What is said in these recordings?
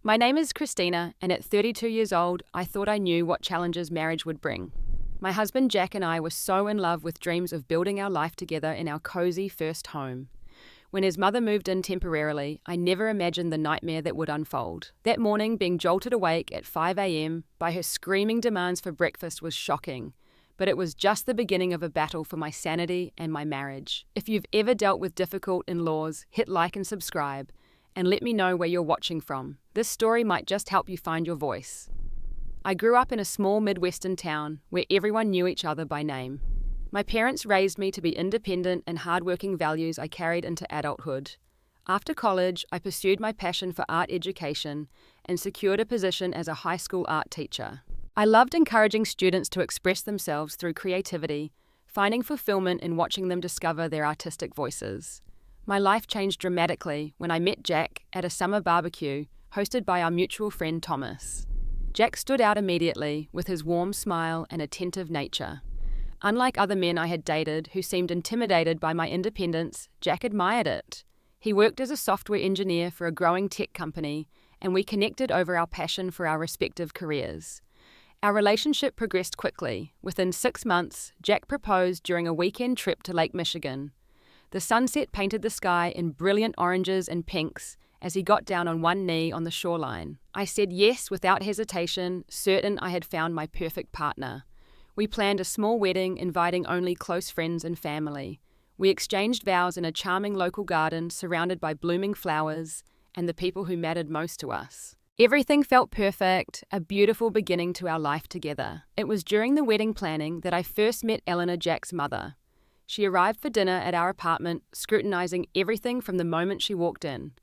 My name is Christina, and at 32 years old, I thought I knew what challenges marriage would bring. My husband Jack and I were so in love with dreams of building our life together in our cozy first home. When his mother moved in temporarily, I never imagined the nightmare that would unfold. That morning, being jolted awake at 5 a.m. by her screaming demands for breakfast was shocking. But it was just the beginning of a battle for my sanity and my marriage. If you've ever dealt with difficult in-laws, hit like and subscribe, and let me know where you're watching from. This story might just help you find your voice. I grew up in a small Midwestern town where everyone knew each other by name. My parents raised me to be independent and hardworking values I carried into adulthood. After college, I pursued my passion for art education and secured a position as a high school art teacher. I loved encouraging students to express themselves through creativity, finding fulfillment in watching them discover their artistic voices. My life changed dramatically when I met Jack at a summer barbecue hosted by our mutual friend Thomas. Jack stood out immediately with his warm smile and attentive nature. Unlike other men I had dated who seemed intimidated by my independence, Jack admired it. He worked as a software engineer for a growing tech company, and we connected over our passion for our respective careers. Our relationship progressed quickly. Within 6 months, Jack proposed during a weekend trip to Lake Michigan. The sunset painted the sky in brilliant oranges and pinks as he got down on one knee on the shoreline. I said yes without hesitation, certain I had found my perfect partner. We planned a small wedding, inviting only close friends and family. We exchanged vows in a charming local garden surrounded by blooming flowers and the people who mattered most to us. Everything felt perfect, a beautiful beginning to our life together. It was during the wedding planning that I first met Eleanor, Jack's mother. She arrived for dinner at our apartment, scrutinizing everything from the moment she walked in.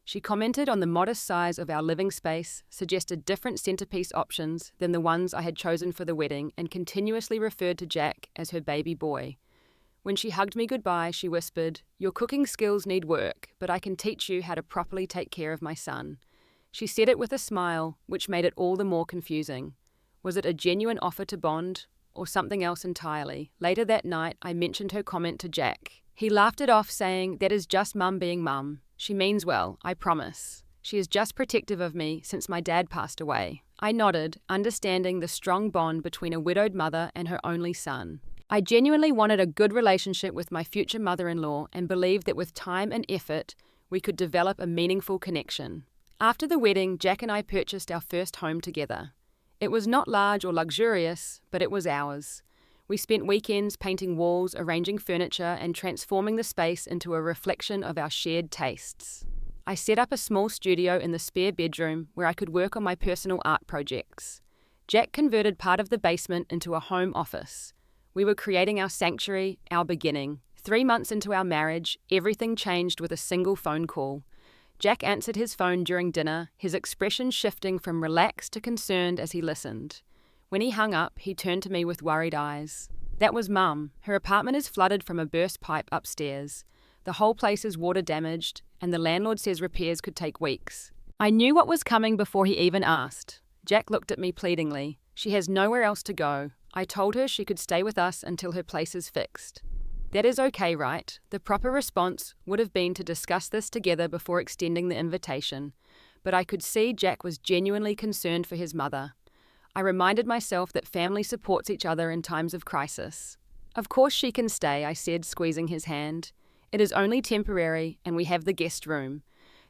She commented on the modest size of our living space, suggested different centerpiece options than the ones I had chosen for the wedding, and continuously referred to Jack as her baby boy. When she hugged me goodbye, she whispered, "Your cooking skills need work, but I can teach you how to properly take care of my son." She said it with a smile, which made it all the more confusing. Was it a genuine offer to bond, or something else entirely? Later that night, I mentioned her comment to Jack. He laughed it off, saying, "That is just mum being mum. She means well, I promise. She is just protective of me since my dad passed away." I nodded, understanding the strong bond between a widowed mother and her only son. I genuinely wanted a good relationship with my future mother-in-law and believed that with time and effort, we could develop a meaningful connection. After the wedding, Jack and I purchased our first home together. It was not large or luxurious, but it was ours. We spent weekends painting walls, arranging furniture, and transforming the space into a reflection of our shared tastes. I set up a small studio in the spare bedroom where I could work on my personal art projects. Jack converted part of the basement into a home office. We were creating our sanctuary, our beginning. 3 months into our marriage, everything changed with a single phone call. Jack answered his phone during dinner, his expression shifting from relaxed to concerned as he listened. When he hung up, he turned to me with worried eyes. "That was Mum. Her apartment is flooded from a burst pipe upstairs. The whole place is water damaged, and the landlord says repairs could take weeks." I knew what was coming before he even asked. Jack looked at me pleadingly. "She has nowhere else to go. I told her she could stay with us until her place is fixed." That is okay, right? The proper response would have been to discuss this together before extending the invitation, but I could see Jack was genuinely concerned for his mother. I reminded myself that family supports each other in times of crisis. "Of course she can stay," I said, squeezing his hand. "It is only temporary, and we have the guest room."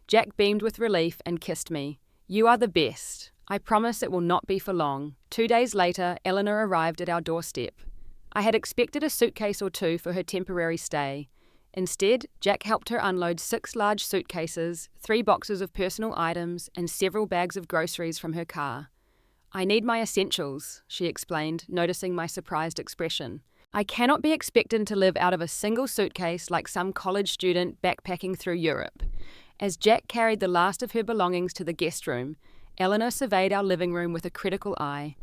Jack beamed with relief and kissed me. "You are the best. I promise it will not be for long." 2 days later, Eleanor arrived at our doorstep. I had expected a suitcase or two for her temporary stay. Instead, Jack helped her unload 6 large suitcases, 3 boxes of personal items, and several bags of groceries from her car. "I need my essentials," she explained, noticing my surprised expression. "I cannot be expected to live out of a single suitcase like some college student backpacking through Europe." As Jack carried the last of her belongings to the guest room, Eleanor surveyed our living room with a critical eye.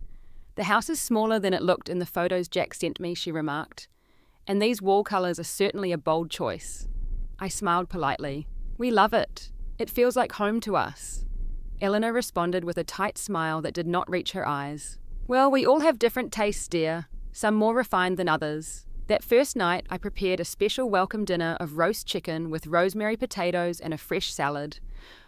"The house is smaller than it looked in the photos Jack sent me," she remarked. "And these wall colours are certainly a bold choice." I smiled politely. "We love it. It feels like home to us." Eleanor responded with a tight smile that did not reach her eyes. "Well, we all have different tastes, dear, some more refined than others." That first night, I prepared a special welcome dinner of roast chicken with rosemary potatoes and a fresh salad.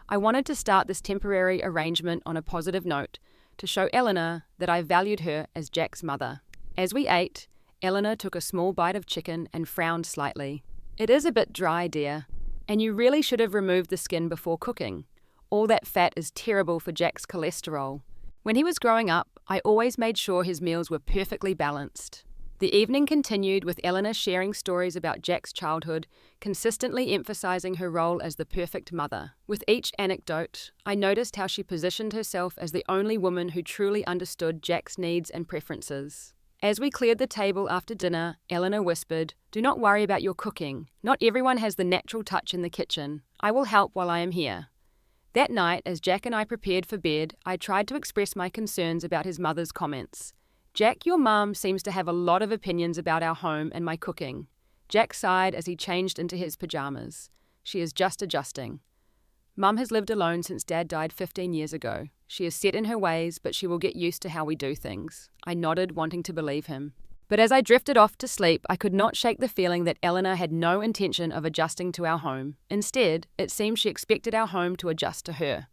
I wanted to start this temporary arrangement on a positive note to show Eleanor that I valued her as Jack's mother. As we ate, Eleanor took a small bite of chicken and frowned slightly. "It is a bit dry, dear, and you really should have removed the skin before cooking. All that fat is terrible for Jack's cholesterol." When he was growing up, I always made sure his meals were perfectly balanced. The evening continued with Eleanor sharing stories about Jack's childhood, consistently emphasizing her role as the perfect mother. With each anecdote, I noticed how she positioned herself as the only woman who truly understood Jack's needs and preferences. As we cleared the table after dinner, Eleanor whispered, "Do not worry about your cooking. Not everyone has the natural touch in the kitchen. I will help while I am here." That night, as Jack and I prepared for bed, I tried to express my concerns about his mother's comments. "Jack, your mum seems to have a lot of opinions about our home and my cooking." Jack sighed as he changed into his pajamas. "She is just adjusting. Mum has lived alone since Dad died 15 years ago. She is set in her ways, but she will get used to how we do things." I nodded, wanting to believe him. But as I drifted off to sleep, I could not shake the feeling that Eleanor had no intention of adjusting to our home. Instead, it seemed she expected our home to adjust to her.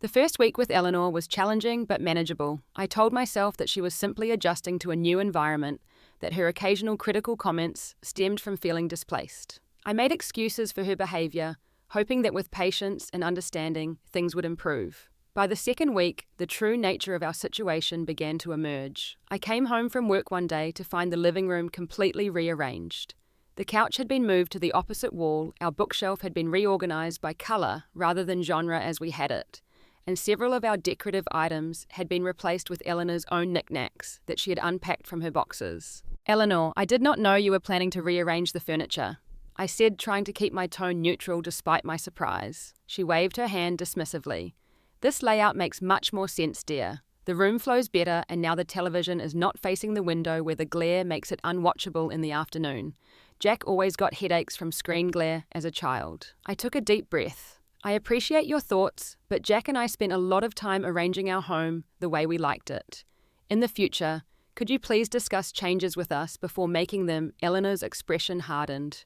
The first week with Eleanor was challenging but manageable. I told myself that she was simply adjusting to a new environment, that her occasional critical comments stemmed from feeling displaced. I made excuses for her behavior, hoping that with patience and understanding, things would improve. By the second week, the true nature of our situation began to emerge. I came home from work one day to find the living room completely rearranged. The couch had been moved to the opposite wall, our bookshelf had been reorganized by color rather than genre as we had it, and several of our decorative items had been replaced with Eleanor's own knickknacks that she had unpacked from her boxes. "Eleanor, I did not know you were planning to rearrange the furniture," I said, trying to keep my tone neutral despite my surprise. She waved her hand dismissively. "This layout makes much more sense, dear. The room flows better, and now the television is not facing the window where the glare makes it unwatchable in the afternoon. Jack always got headaches from screen glare as a child." I took a deep breath. "I appreciate your thoughts, but Jack and I spent a lot of time arranging our home the way we liked it. In the future, could you please discuss changes with us before making them?" Eleanor's expression hardened.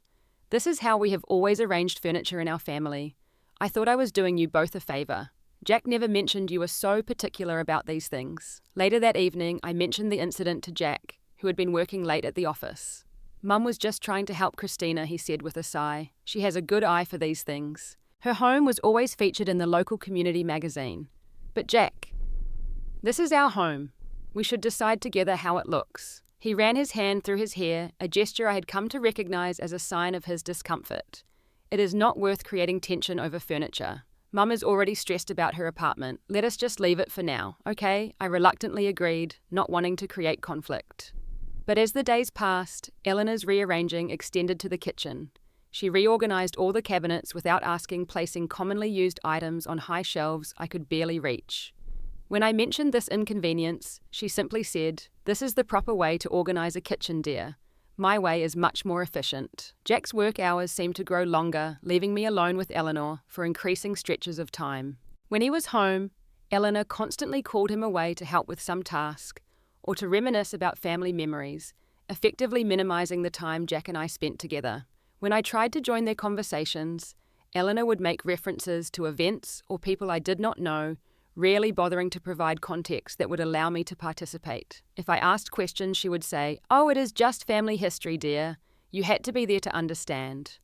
"This is how we have always arranged furniture in our family. I thought I was doing you both a favor. Jack never mentioned you were so particular about these things." Later that evening, I mentioned the incident to Jack, who had been working late at the office. "Mum was just trying to help Christina," he said with a sigh. "She has a good eye for these things. Her home was always featured in the local community magazine. But Jack, this is our home. We should decide together how it looks." He ran his hand through his hair, a gesture I had come to recognize as a sign of his discomfort. "It is not worth creating tension over furniture. Mum is already stressed about her apartment. Let us just leave it for now, okay?" I reluctantly agreed, not wanting to create conflict. But as the days passed, Eleanor's rearranging extended to the kitchen. She reorganized all the cabinets without asking, placing commonly used items on high shelves I could barely reach. When I mentioned this inconvenience, she simply said, "This is the proper way to organize a kitchen, dear. My way is much more efficient." Jack's work hours seemed to grow longer, leaving me alone with Eleanor for increasing stretches of time. When he was home, Eleanor constantly called him away to help with some task or to reminisce about family memories, effectively minimizing the time Jack and I spent together. When I tried to join their conversations, Eleanor would make references to events or people I did not know, rarely bothering to provide context that would allow me to participate. If I asked questions, she would say, "Oh, it is just family history, dear. You had to be there to understand."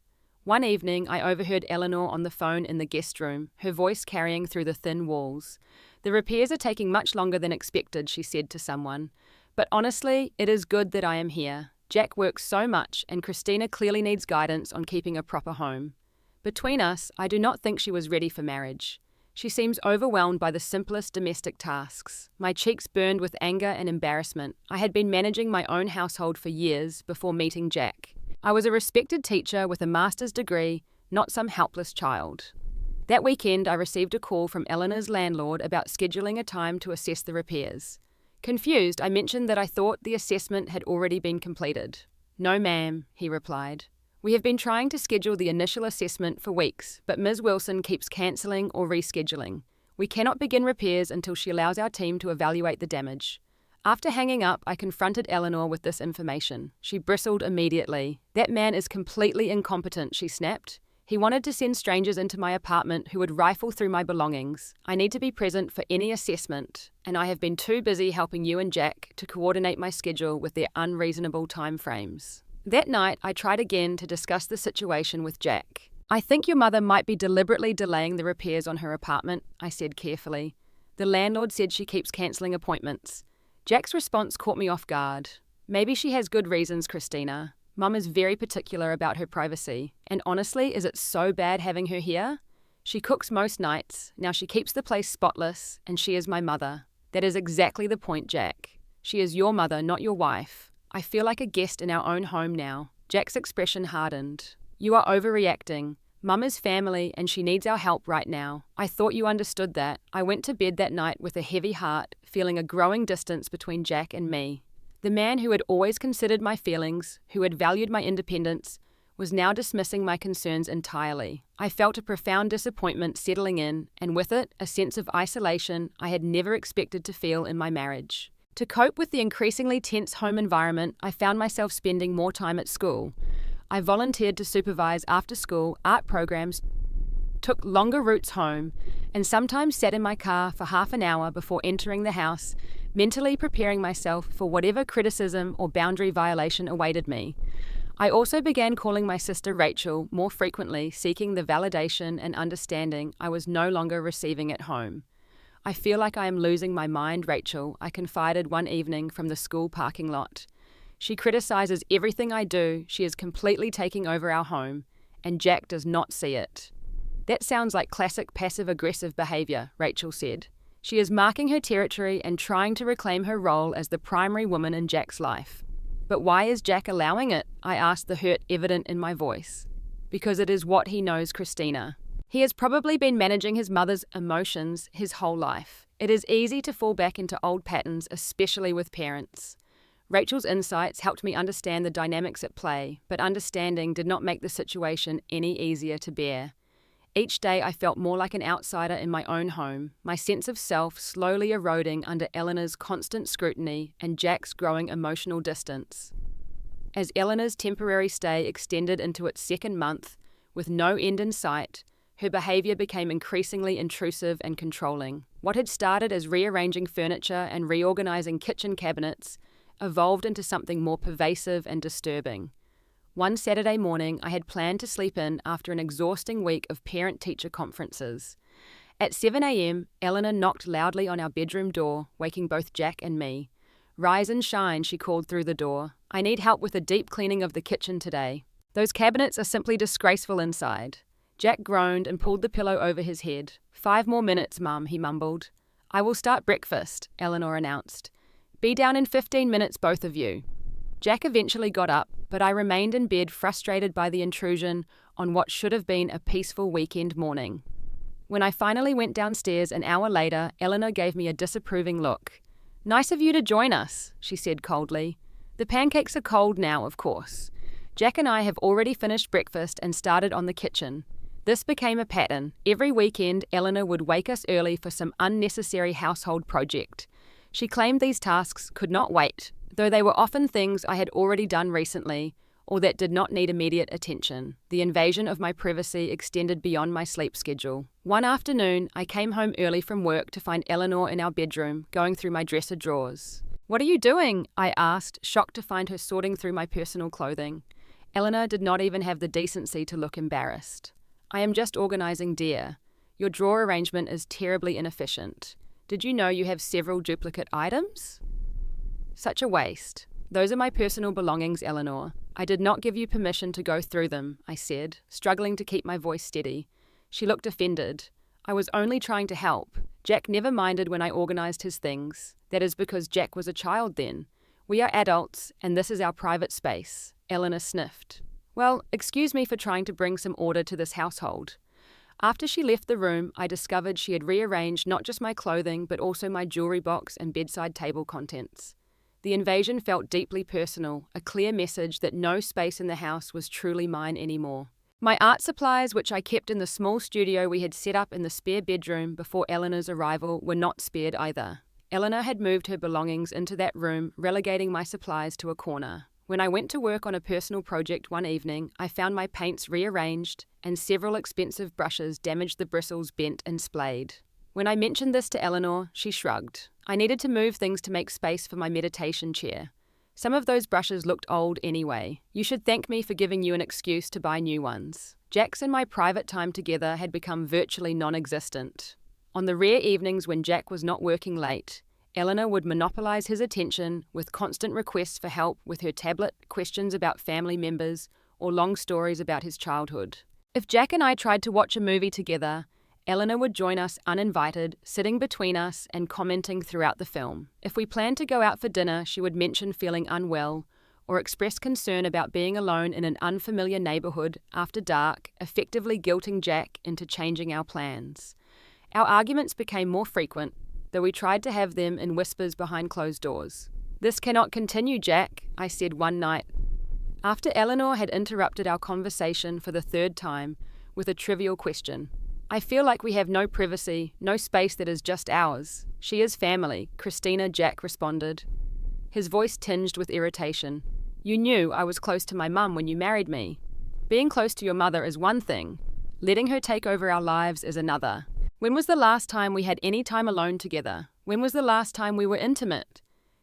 One evening, I overheard Eleanor on the phone in the guest room, her voice carrying through the thin walls. "The repairs are taking much longer than expected," she said to someone. "But honestly, it is good that I am here. Jack works so much, and Christina clearly needs guidance on keeping a proper home." Between us, I do not think she was ready for marriage. She seems overwhelmed by the simplest domestic tasks. My cheeks burned with anger and embarrassment. I had been managing my own household for years before meeting Jack. I was a respected teacher with a master's degree, not some helpless child. That weekend, I received a call from Eleanor's landlord about scheduling a time to assess the repairs. Confused, I mentioned that I thought the assessment had already been completed. "No, ma'am," he replied. "We have been trying to schedule the initial assessment for weeks, but Ms. Wilson keeps cancelling or rescheduling. We cannot begin repairs until she allows our team to evaluate the damage." After hanging up, I confronted Eleanor with this information. She bristled immediately. "That man is completely incompetent," she snapped. He wanted to send strangers into my apartment who would rifle through my belongings. I need to be present for any assessment, and I have been too busy helping you and Jack to coordinate my schedule with their unreasonable time frames. That night, I tried again to discuss the situation with Jack. I think your mother might be deliberately delaying the repairs on her apartment, I said carefully. The landlord said she keeps cancelling appointments. Jack's response caught me off guard. Maybe she has good reasons, Christina. Mum is very particular about her privacy. And honestly, is it so bad having her here? She cooks most nights. Now she keeps the place spotless, and she is my mother. That is exactly the point, Jack. She is your mother, not your wife. I feel like a guest in our own home now. Jack's expression hardened. You are overreacting. Mum is family, and she needs our help right now. I thought you understood that. I went to bed that night with a heavy heart, feeling a growing distance between Jack and me. The man who had always considered my feelings, who had valued my independence, was now dismissing my concerns entirely. I felt a profound disappointment settling in, and with it, a sense of isolation I had never expected to feel in my marriage. To cope with the increasingly tense home environment, I found myself spending more time at school. I volunteered to supervise after-school art programs, took longer routes home, and sometimes sat in my car for half an hour before entering the house, mentally preparing myself for whatever criticism or boundary violation awaited me. I also began calling my sister Rachel more frequently, seeking the validation and understanding I was no longer receiving at home. I feel like I am losing my mind, Rachel, I confided one evening from the school parking lot. She criticizes everything I do, she is completely taking over our home, and Jack does not see it. That sounds like classic passive-aggressive behavior, Rachel said. She is marking her territory and trying to reclaim her role as the primary woman in Jack's life. But why is Jack allowing it? I asked, the hurt evident in my voice. Because it is what he knows, Christina. He has probably been managing his mother's emotions his whole life. It is easy to fall back into old patterns, especially with parents. Rachel's insights helped me understand the dynamics at play, but understanding did not make the situation any easier to bear. Each day I felt more like an outsider in my own home, my sense of self slowly eroding under Eleanor's constant scrutiny and Jack's growing emotional distance. As Eleanor's temporary stay extended into its second month, with no end in sight, her behaviour became increasingly intrusive and controlling. What had started as rearranging furniture and reorganising kitchen cabinets evolved into something more pervasive and disturbing. One Saturday morning, I had planned to sleep in after an exhausting week of parent-teacher conferences. At 7 a.m, Eleanor knocked loudly on our bedroom door, waking both Jack and me. Rise and shine, she called through the door. I need help with a deep cleaning of the kitchen today. Those cabinets are simply disgraceful inside. Jack groaned and pulled the pillow over his head. 5 more minutes, Mum, he mumbled. I will start breakfast, Eleanor announced. Be down in 15 minutes, both of you. Jack eventually got up, but I remained in bed frustrated by the intrusion on what should have been a peaceful weekend morning. When I finally went downstairs an hour later, Eleanor gave me a disapproving look. Nice of you to join us, she said coldly. The pancakes are cold now, of course. Jack and I have already finished breakfast and started on the kitchen. This became a pattern. Every weekend, Eleanor would wake us early for some unnecessary household project. She claimed these tasks could not wait, though they were often things I had already done recently or that did not need immediate attention. The invasion of my privacy extended beyond my sleep schedule. One afternoon, I came home early from work to find Eleanor in our bedroom, going through my dresser drawers. What are you doing? I asked, shocked to find her sorting through my personal clothing. Eleanor did not even have the decency to look embarrassed. I am just organising, dear. Your drawer arrangement is terribly inefficient. Did you know you have several duplicate items? Such a waste. Those are my personal belongings, Eleanor. I did not give you permission to go through them, I said, struggling to keep my voice steady. She looked offended. I was only trying to help. Jack never minded when I organised his things. That is because Jack was a child then. We are adults, and this is our private space. Eleanor sniffed. Well, excuse me for trying to bring some order to this household. After she left the room, I discovered she had rearranged not just my clothing, but also my jewellery box and bedside table contents. The invasion felt deeply personal, a clear message that no space in the house was truly mine anymore. My art supplies, which I kept in the small studio we had set up in the spare bedroom before Eleanor's arrival, were not spared either. Eleanor had moved her belongings into that room, relegating my supplies to a corner. When I went to work on a personal project one evening, I found my paints rearranged and several expensive brushes damaged, the bristles bent and splayed. When I mentioned this to Eleanor, she shrugged. I needed to move things to make space for my meditation chair. Some of those brushes looked old anyway. You should thank me for giving you an excuse to buy new ones. Jack's and my private time together had become virtually non-existent. On the rare evenings when Jack was not working late, Eleanor would monopolize his attention with constant requests for help with her tablet, questions about family members, or long stories about his childhood. If Jack and I tried to watch a movie together, Eleanor would join us uninvited, sitting between us and commenting throughout the film. If we planned to go out for dinner, she would mention feeling unwell or express concern about being alone in an unfamiliar neighborhood after dark, effectively guilting Jack into changing our plans. Our arguments became more frequent, though we tried to have them in whispers behind closed doors. "This cannot continue, Jack," I said one night, after Eleanor had interrupted our conversation for the third time with a trivial question. "I feel like we have no privacy, no space that is just ours." "She is family," Christina, Jack responded, his voice tinged with irritation. "You knew I was close to my mum when you married me. Being close to your mother is one thing. Letting her take over our lives is another. When was the last time we had any time alone together? When was the last time we were intimate?"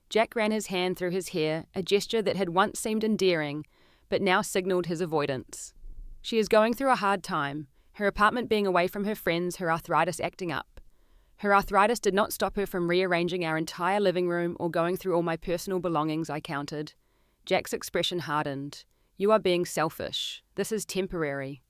Jack ran his hand through his hair, a gesture that had once seemed endearing, but now signaled his avoidance. "She is going through a hard time. Her apartment being away from her friends, her arthritis acting up. Her arthritis did not stop her from rearranging our entire living room or going through all my personal belongings," I countered. Jack's expression hardened. "You are being selfish. This is temporary."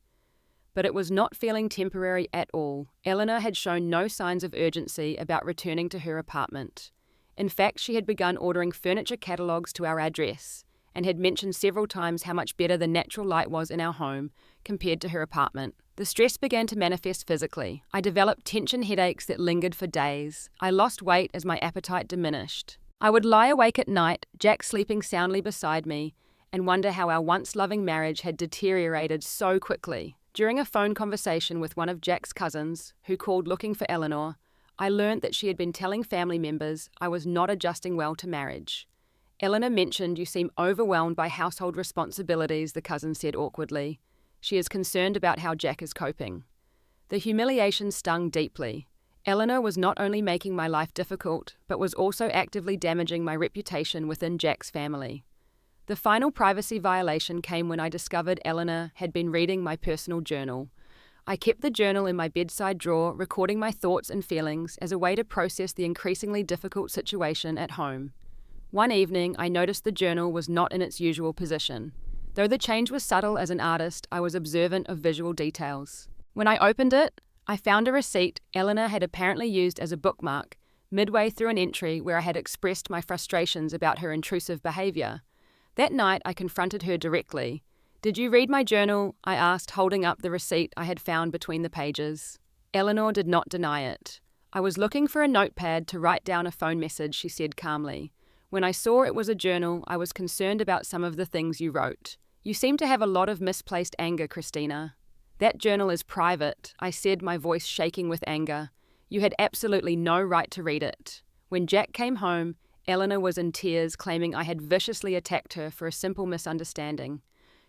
But it was not feeling temporary at all. Eleanor had shown no signs of urgency about returning to her apartment. In fact, she had begun ordering furniture catalogues to our address and had mentioned several times how much better the natural light was in our home compared to her apartment. The stress began to manifest physically. I developed tension headaches that lingered for days. I lost weight as my appetite diminished. I would lie awake at night, Jack sleeping soundly beside me, and wonder how our once loving marriage had deteriorated so quickly. During a phone conversation with one of Jack's cousins, who called looking for Eleanor, I learned that she had been telling family members I was not adjusting well to marriage. "Eleanor mentioned you seem overwhelmed by household responsibilities," the cousin said awkwardly. She is concerned about how Jack is coping. The humiliation stung deeply. Eleanor was not only making my life difficult, but was also actively damaging my reputation within Jack's family. The final privacy violation came when I discovered Eleanor had been reading my personal journal. I kept the journal in my bedside drawer, recording my thoughts and feelings as a way to process the increasingly difficult situation at home. One evening, I noticed the journal was not in its usual position. Though the change was subtle as an artist, I was observant of visual details. When I opened it, I found a receipt Eleanor had apparently used as a bookmark, midway through an entry where I had expressed my frustrations about her intrusive behavior. That night, I confronted her directly. "Did you read my journal?" I asked, holding up the receipt I had found between the pages. Eleanor did not deny it. "I was looking for a notepad to write down a phone message," she said calmly. "When I saw it was a journal, I was concerned about some of the things you wrote. You seem to have a lot of misplaced anger, Christina." "That journal is private," I said, my voice shaking with anger. "You had absolutely no right to read it." When Jack came home, Eleanor was in tears, claiming I had viciously attacked her for a simple misunderstanding.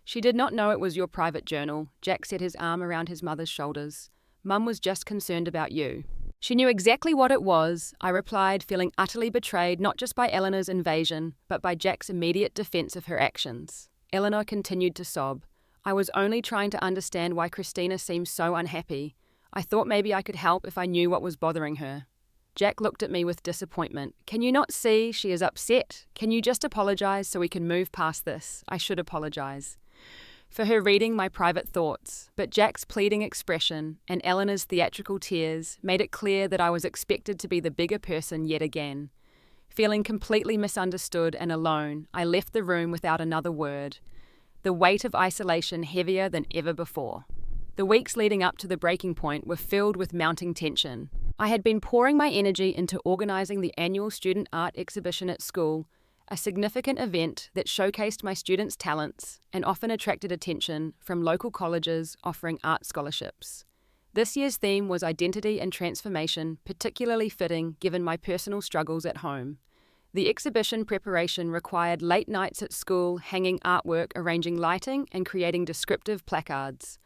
"She did not know it was your private journal," Jack set his arm around his mother's shoulders. "Mum was just concerned about you." "She knew exactly what it was," I replied, feeling utterly betrayed not just by Eleanor's invasion, but by Jack's immediate defense of her actions. Eleanor continued to sob. "I was only trying to understand why Christina seems so unhappy. I thought maybe I could help if I knew what was bothering her." Jack looked at me with disappointment. "Can you not see she is upset? Can you just apologize so we can move past this? I should apologize for her reading my private thoughts." But Jack's pleading expression and Eleanor's theatrical tears made it clear that I was expected to be the bigger person yet again. Feeling completely misunderstood and alone, I left the room without another word, the weight of isolation heavier than ever before. The weeks leading up to the breaking point were filled with mounting tension. I had been pouring my energy into organizing the annual student art exhibition at school, a significant event that showcased my students' talents and often attracted attention from local colleges offering art scholarships. This year's theme was identity and transformation, particularly fitting given my personal struggles at home. The exhibition preparation required late nights at school, hanging artwork, arranging lighting, and creating descriptive placards.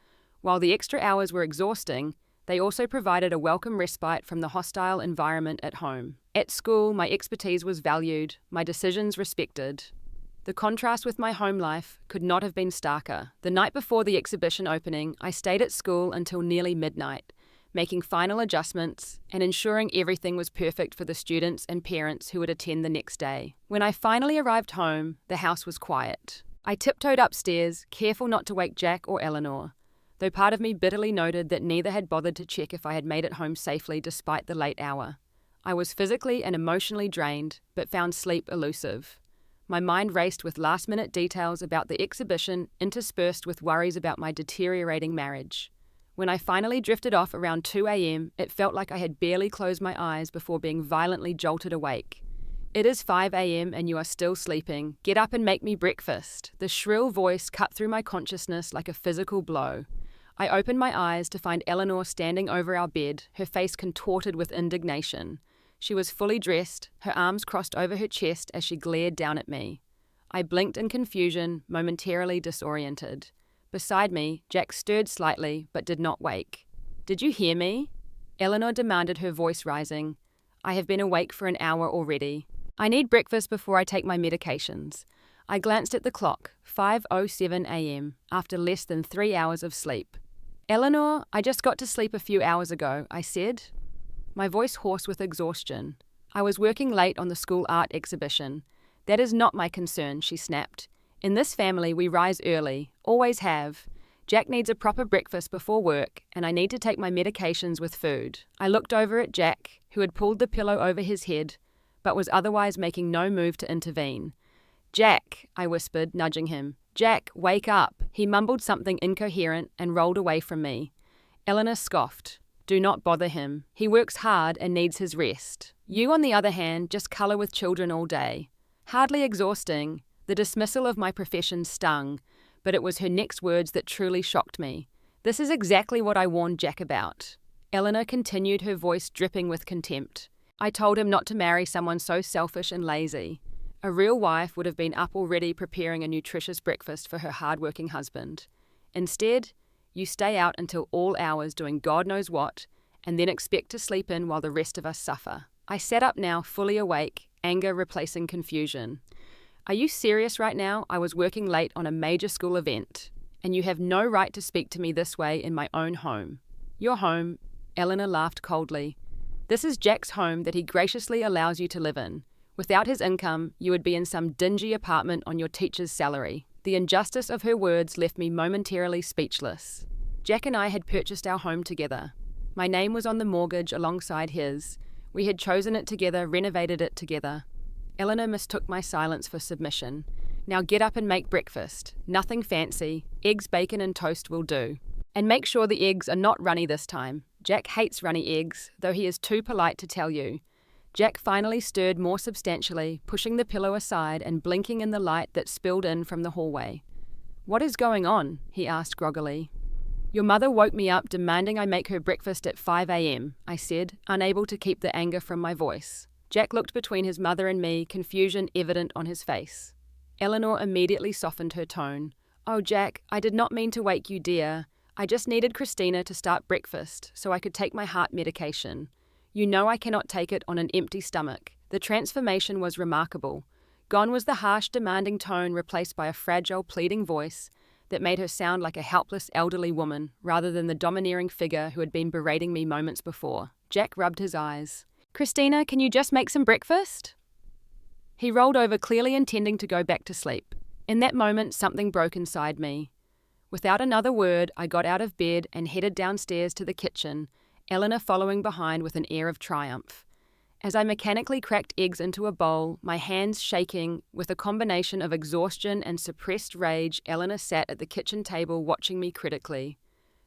While the extra hours were exhausting, they also provided a welcome respite from the hostile environment at home. At school, my expertise was valued, my decisions respected. The contrast with my home life could not have been starker. The night before the exhibition opening, I stayed at school until nearly midnight, making final adjustments and ensuring everything was perfect for the students and parents who would attend the next day. When I finally arrived home, the house was quiet. I tiptoed upstairs, careful not to wake Jack or Eleanor, though part of me bitterly noted that neither had bothered to check if I had made it home safely despite the late hour. I was physically and emotionally drained, but found sleep elusive. My mind raced with last-minute details about the exhibition interspersed with worries about my deteriorating marriage. When I finally drifted off around 2 a.m., it felt like I had barely closed my eyes before being violently jolted awake. "It is 5 a.m. and you are still sleeping. Get up and make me breakfast." The shrill voice cut through my consciousness like a physical blow. I opened my eyes to find Eleanor standing over our bed, her face contorted with indignation. She was fully dressed, her arms crossed over her chest as she glared down at me. I blinked in confusion, momentarily disoriented. Beside me, Jack stirred slightly, but did not wake. "Did you hear me?" Eleanor demanded, her voice rising. "I have been awake for an hour already. I need breakfast before I take my medications." I glanced at the clock, 5:07 a.m., after less than 3 hours of sleep. "Eleanor, I just got to sleep a few hours ago," I said, my voice hoarse with exhaustion. "I was working late on the school art exhibition." "That is not my concern," she snapped. "In this family, we rise early, always have. Jack needs a proper breakfast before work, and I need to take my medications with food." I looked over at Jack, who had pulled the pillow over his head, but was otherwise making no move to intervene. "Jack," I whispered, nudging him. "Jack, wake up." He mumbled something incoherent and rolled away from me. Eleanor scoffed. "Do not bother him. He works hard and needs his rest. You, on the other hand, just colour with children all day." Hardly exhausting, the dismissal of my profession stung, but it was her next words that truly shocked me. "This is exactly what I warned Jack about." Eleanor continued, her voice dripping with contempt. "I told him not to marry someone so selfish and lazy. A real wife would have been up already preparing a nutritious breakfast for her hard-working husband. Instead, you stay out until all hours doing God knows what, and then expect to sleep in while the rest of us suffer." I sat up now, fully awake, anger replacing confusion. "Are you serious right now? I was working late on a major school event, and you have no right to speak to me this way in my own home." "Your home," Eleanor laughed coldly. "This is Jack's home that he graciously allows you to live in. Without his income, you would be in some dingy apartment on your teacher's salary." The injustice of her words left me momentarily speechless. Jack and I had purchased our home together. My name was on the mortgage alongside his. We had chosen it together, renovated it together. Eleanor mistook my silence for submission. "Now get up and make breakfast. Nothing fancy. Eggs, bacon, and toast will do. And make sure the eggs are not runny this time. Jack hates runny eggs, though he is too polite to tell you." Jack finally stirred more substantially, pushing the pillow aside and blinking in the light that spilled in from the hallway. "What is going on?" he asked groggily. "Your mother woke me up demanding I make her breakfast at 5 a.m, I said, unable to keep the anger from my voice. Jack looked between his mother and me, confusion evident on his face. Eleanor immediately softened her tone. "Oh, Jack, I did not mean to wake you, dear. I just needed Christina to start breakfast so I could take my heart medication. You know I cannot take it on an empty stomach." The transformation was remarkable. Gone was the harsh, demanding tone, replaced by a fragile, pleading voice that made her sound like a helpless elderly woman rather than the domineering figure who had been berating me moments before. Jack rubbed his eyes. "Christina, can you just make some breakfast?" He rolled over, clearly intending to go back to sleep. In that moment, something broke inside me. Without another word, I got out of bed and headed downstairs to the kitchen, Eleanor following behind with an air of triumph. As I mechanically cracked eggs into a bowl, my hands shaking with a combination of exhaustion and suppressed rage, Eleanor sat at the kitchen table watching me critically.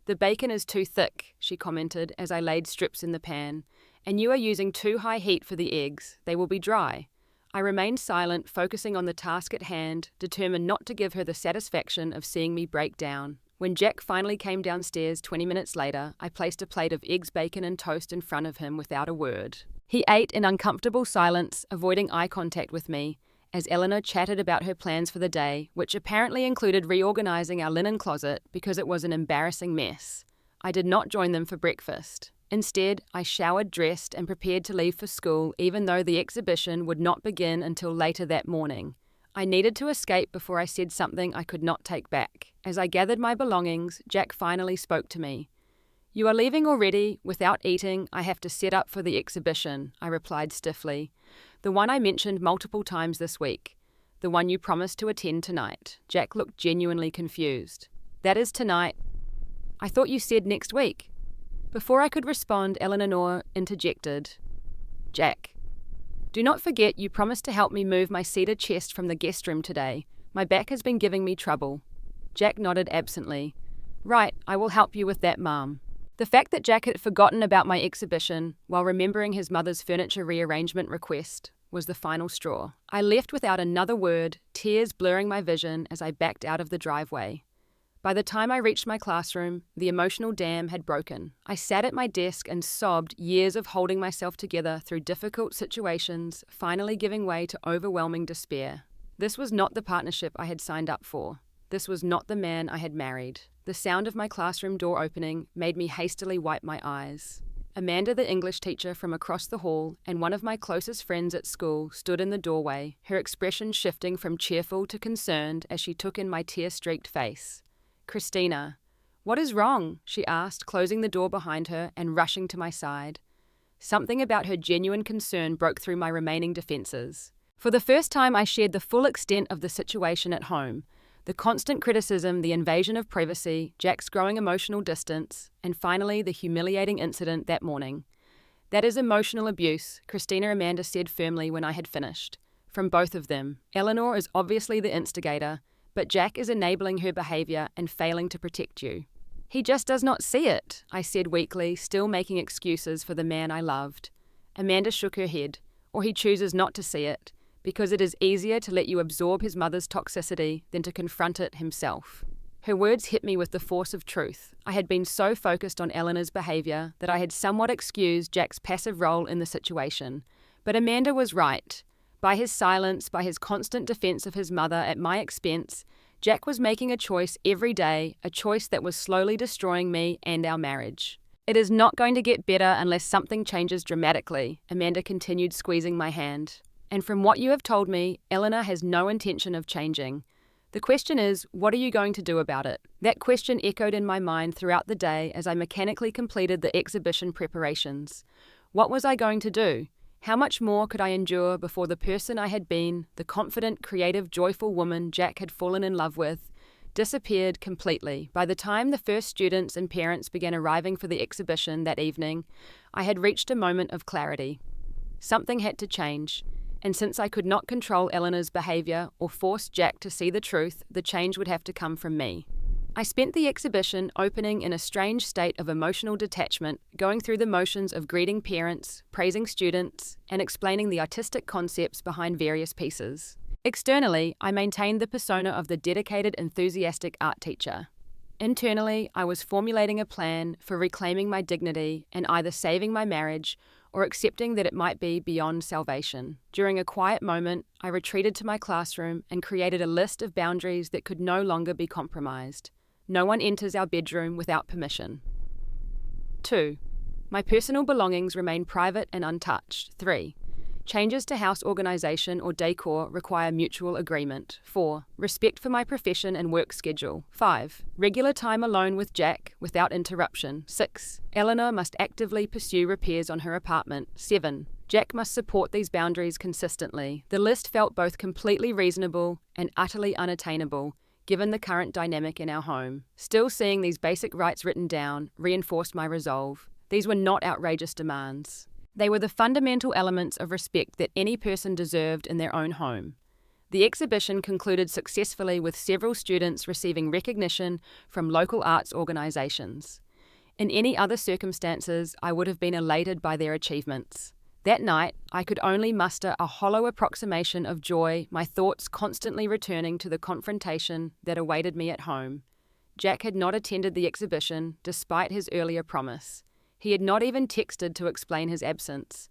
"The bacon is too thick," she commented as I laid strips in the pan, "and you are using too high heat for the eggs. They will be dry." I remained silent, focusing on the task at hand, determined not to give her the satisfaction of seeing me break down. When Jack finally came downstairs 20 minutes later, I placed a plate of eggs, bacon, and toast in front of him without a word. He ate in uncomfortable silence, avoiding eye contact with me, as Eleanor chatted about her plans for the day, which apparently included reorganizing our linen closet because it was an embarrassing mess. I did not join them for breakfast. Instead, I showered, dressed, and prepared to leave for school, even though the exhibition would not begin until later that morning. I needed to escape before I said something I could not take back. As I gathered my belongings, Jack finally spoke to me. "You are leaving already? Without eating, I have to set up for the exhibition," I replied stiffly. "The one I mentioned multiple times this week. The one you promised to attend tonight." Jack looked genuinely confused. "That is tonight." "I thought you said next week." Before I could respond, Eleanor interjected. "Jack, do not forget you promised to help me move my cedar chest from the guest room today. My back has been giving me trouble." Jack nodded absently. "Right, I will help you with that, Mom." The fact that Jack had forgotten about my exhibition while remembering his mother's furniture rearrangement request was the final straw. I left without another word, tears blurring my vision as I backed out of the driveway. By the time I reached my classroom, the emotional dam had broken. I sat at my desk and sobbed, years of holding myself together through difficult situations, finally giving way to overwhelming despair. This was not the partnership I had signed up for. This was not the man I had married. The sound of my classroom door opening made me hastily wipe my eyes. Amanda, the English teacher from across the hall, and one of my closest friends at school stood in the doorway, her expression shifting from cheerful to concerned as she took in my tear-streaked face. "Christina, what is wrong?" she asked, closing the door behind her and rushing to my side. Something about her genuine concern broke through my remaining defenses. For the first time, I shared the full extent of the situation at home. The constant criticism, the invasion of privacy, Jack's growing emotional distance, and finally the humiliating incident that morning. "That is emotional abuse," Amanda said firmly when I had finished. "From both of them. Eleanor is obviously the instigator, but Jack is enabling her behavior and failing to protect you." "He just does not see it," I said weakly, still making excuses for the man I loved. Amanda shook her head. "Or he chooses not to see it, because it is easier to let you absorb his mother's toxicity than to confront it himself." Her words hit me with the force of truth. I had been so focused on Eleanor's behavior that I had somewhat excused Jack's passive role in the situation. But Amanda was right. By his silence, by his constant defense of his mother at my expense, Jack was making a choice every day, a choice that was slowly destroying me and our marriage. "It is not going to get better unless something changes dramatically," Amanda continued, squeezing my hand. "And from what you have told me, Eleanor has no intention of changing. The question is, what are you going to do about it?" That question echoed in my mind throughout the day as I mechanically completed the exhibition preparations. What was I going to do? How much more could I endure before the person I had been, the confident, creative, joyful woman Jack had fallen in love with, disappeared completely? By the time the first students and parents began arriving for the exhibition that evening, I had reached a moment of clarity. Something had to change. And since I could not control Eleanor's behavior or force Jack to see the truth, the change would have to come from me. I spent the exhibition opening in a strange state of emotional detachment, going through the motions of greeting parents, praising students, and explaining the artistic concepts behind various pieces. Externally, I maintained the persona of the dedicated, enthusiastic art teacher. Internally, I was formulating a plan for reclaiming my dignity and either saving my marriage or accepting that it might be beyond salvation. During a quiet moment, I retreated to my classroom and created a list of boundaries that could no longer be compromised. No one enters our bedroom without permission. 2. My personal belongings remain private and untouched. 3. Changes to house organization or decor require mutual agreement. 4. Respect for my profession and work schedule. 5. Regular time alone with Jack without interruption. 6. Eleanor must actively pursue repairs on her apartment. 7. Jack must support these boundaries consistently. The list felt both completely reasonable and utterly unattainable, given the current dynamic in our home. Still, seeing these basic rights written down reinforced my resolve. These were not outrageous demands. They were the fundamental elements of respect that any person deserved in their own home. The exhibition concluded successfully with several students receiving recognition from local arts organizations. In any other circumstances, I would have been elated by their achievements. That night, I could only muster a hollow approximation of joy, my thoughts constantly returning to the confrontation that awaited me at home. Jack had not attended the exhibition, despite his earlier promise. He had not even texted to explain his absence.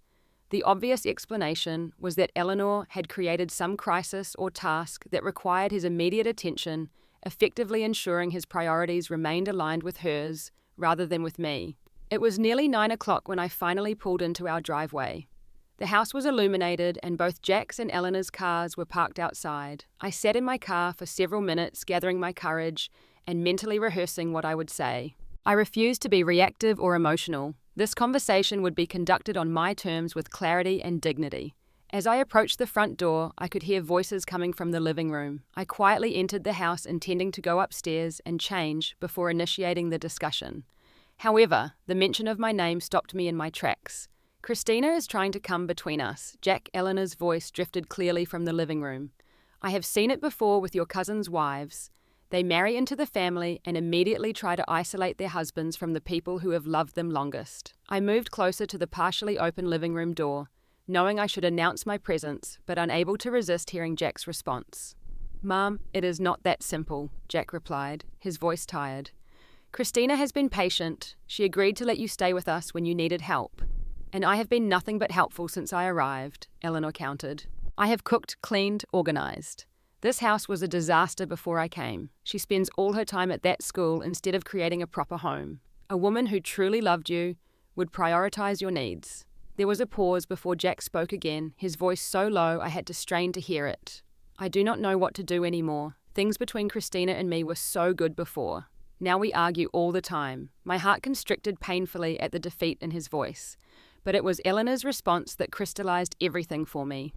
The obvious explanation was that Eleanor had created some crisis or task that required his immediate attention, effectively ensuring his priorities remained aligned with hers rather than with me. It was nearly 9 o'clock when I finally pulled into our driveway. The house was illuminated and both Jack's and Eleanor's cars were parked outside. I sat in my car for several minutes, gathering my courage and mentally rehearsing what I would say. I refused to be reactive or emotional. This conversation would be conducted on my terms with clarity and dignity. As I approached the front door, I could hear voices coming from the living room. I quietly entered the house, intending to go upstairs and change before initiating the discussion. However, the mention of my name stopped me in my tracks. "Christina is trying to come between us." Jack Eleanor's voice drifted clearly from the living room. "I have seen it before with your cousins' wives. They marry into the family and immediately try to isolate their husbands from the people who have loved them longest." I moved closer to the partially open living room door, knowing I should announce my presence, but unable to resist hearing Jack's response. "Mom, it is not that simple," Jack replied, his voice tired. "Christina has been patient. She agreed to let you stay with us when you needed help. And I have been nothing but helpful since I arrived," Eleanor countered. "I have cooked, cleaned, organized. This house was a disaster before I came. She spends all her time at that school instead of creating a proper home. A woman who truly loved you would prioritize your needs." There was a pause before Jack spoke again, his voice so low I had to strain to hear it. "I do not know what to do anymore. Things between Christina and me were so good before. Now we argue all the time." My heart constricted painfully at the defeat in his voice, but it was Eleanor's response that crystallized everything for me.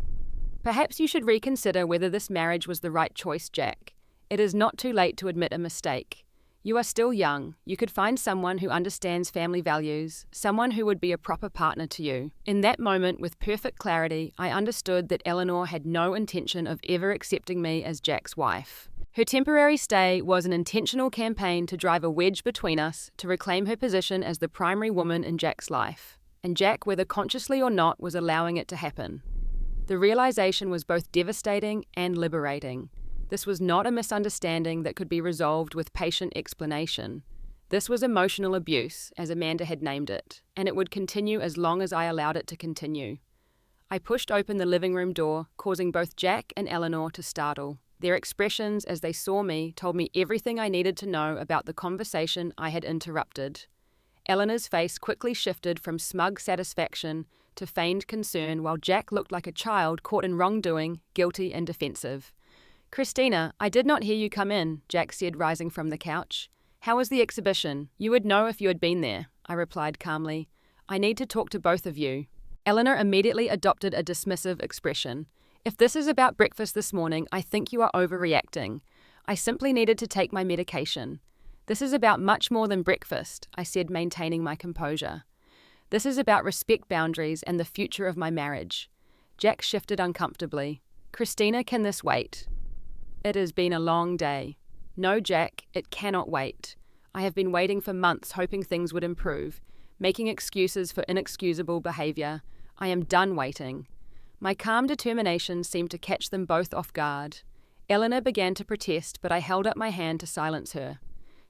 "Perhaps you should reconsider whether this marriage was the right choice, Jack. It is not too late to admit a mistake. You are still young. You could find someone who understands family values, someone who would be a proper partner to you." In that moment, with perfect clarity, I understood that Eleanor had no intention of ever accepting me as Jack's wife. Her temporary stay was an intentional campaign to drive a wedge between us, to reclaim her position as the primary woman in Jack's life. And Jack, whether consciously or not, was allowing it to happen. The realization was both devastating and liberating. This was not a misunderstanding that could be resolved with patient explanation. This was emotional abuse, as Amanda had named it, and it would continue as long as I allowed it to continue. I pushed open the living room door, causing both Jack and Eleanor to startle. Their expressions as they saw me told me everything I needed to know about the conversation I had interrupted. Eleanor's face quickly shifted from smug satisfaction to feigned concern, while Jack looked like a child caught in wrongdoing, guilty and defensive. "Christina, I did not hear you come in," Jack said, rising from the couch. "How was the exhibition?" "You would know if you had been there," I replied calmly. "I need to talk to both of you." Eleanor immediately adopted a dismissive expression. "If this is about breakfast this morning, I think you are overreacting. I simply needed to take my medication." "This is about much more than breakfast," I said, maintaining my composure. "This is about respect boundaries and the future of my marriage." Jack shifted uncomfortably. "Christina, can this wait?" "It has been a long day." "No, Jack, it cannot wait. I have been waiting for months, hoping things would improve, making excuses for inexcusable behavior. I am done waiting." My calm determination seemed to catch them both off guard. Eleanor began to protest, but I held up my hand to silence her.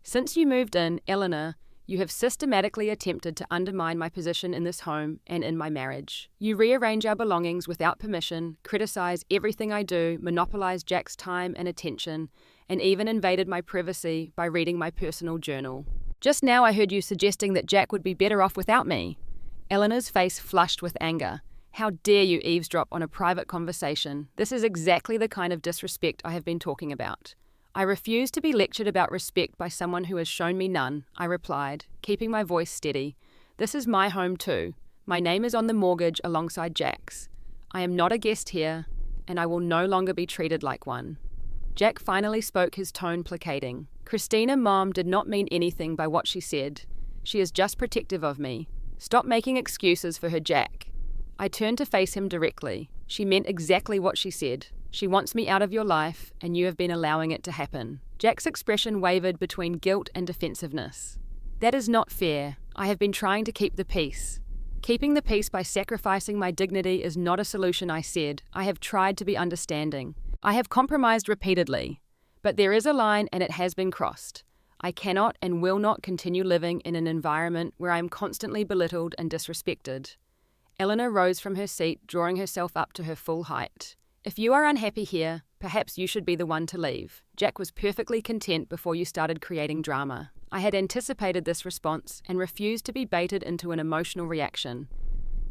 "Since you moved in, Eleanor, you have systematically attempted to undermine my position in this home and in my marriage. You rearrange our belongings without permission, criticize everything I do, monopolize Jack's time and attention, and even invaded my privacy by reading my personal journal. Just now I heard you suggesting that Jack would be better off without me." Eleanor's face flushed with anger. "How dare you eavesdrop on a private conversation? This is exactly the kind of disrespect I have been talking about." "I refuse to be lectured about respect by someone who has shown me none," I replied, keeping my voice steady. "This is my home too. My name is on the mortgage alongside Jack's. I am not a guest here, and I will no longer be treated like one." Jack finally spoke, his tone placating. "Christina, Mom did not mean anything by what she said. She is just protective of me. Stop making excuses for her, Jack." I turned to face him directly. "She meant exactly what she said. She wants me out of your life, and you have been allowing it to happen." Jack's expression wavered between guilt and defensiveness. "That is not fair. I have been trying to keep the peace." "Keeping the peace by sacrificing my dignity is not a solution," I said. "I have tried to be understanding. I have compromised repeatedly. But there is a line, and it has been crossed. I cannot and will not continue living in an environment where I am constantly belittled and disrespected." Eleanor rose from her seat, drawing herself up to her full height. If you are unhappy here, perhaps you should be the one to leave. Jack was perfectly content before you started creating drama. I had anticipated this response and refused to be baited into an emotional reaction.